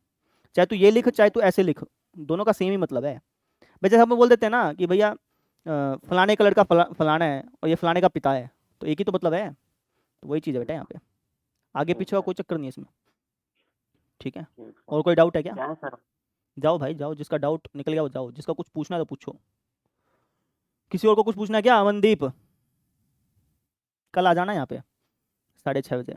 चाहे तू ये लिख चाहे तू ऐसे लिख, दोनों का सेम ही मतलब है। भाई जैसे हम बोल देते हैं ना कि भैया फलाने का लड़का फलाना है और ये फलाने का पिता है, तो एक ही तो मतलब है। तो वही चीज़ है बेटा यहाँ पे, आगे पीछे का कोई चक्कर नहीं है इसमें, ठीक है। और कोई डाउट है क्या? क्या है सर? जाओ भाई जाओ, जिसका डाउट निकल गया वो जाओ, जिसका कुछ पूछना है तो पूछो। किसी और को कुछ पूछना है क्या? अमनदीप, कल आ जाना यहाँ पे 6:30 बजे।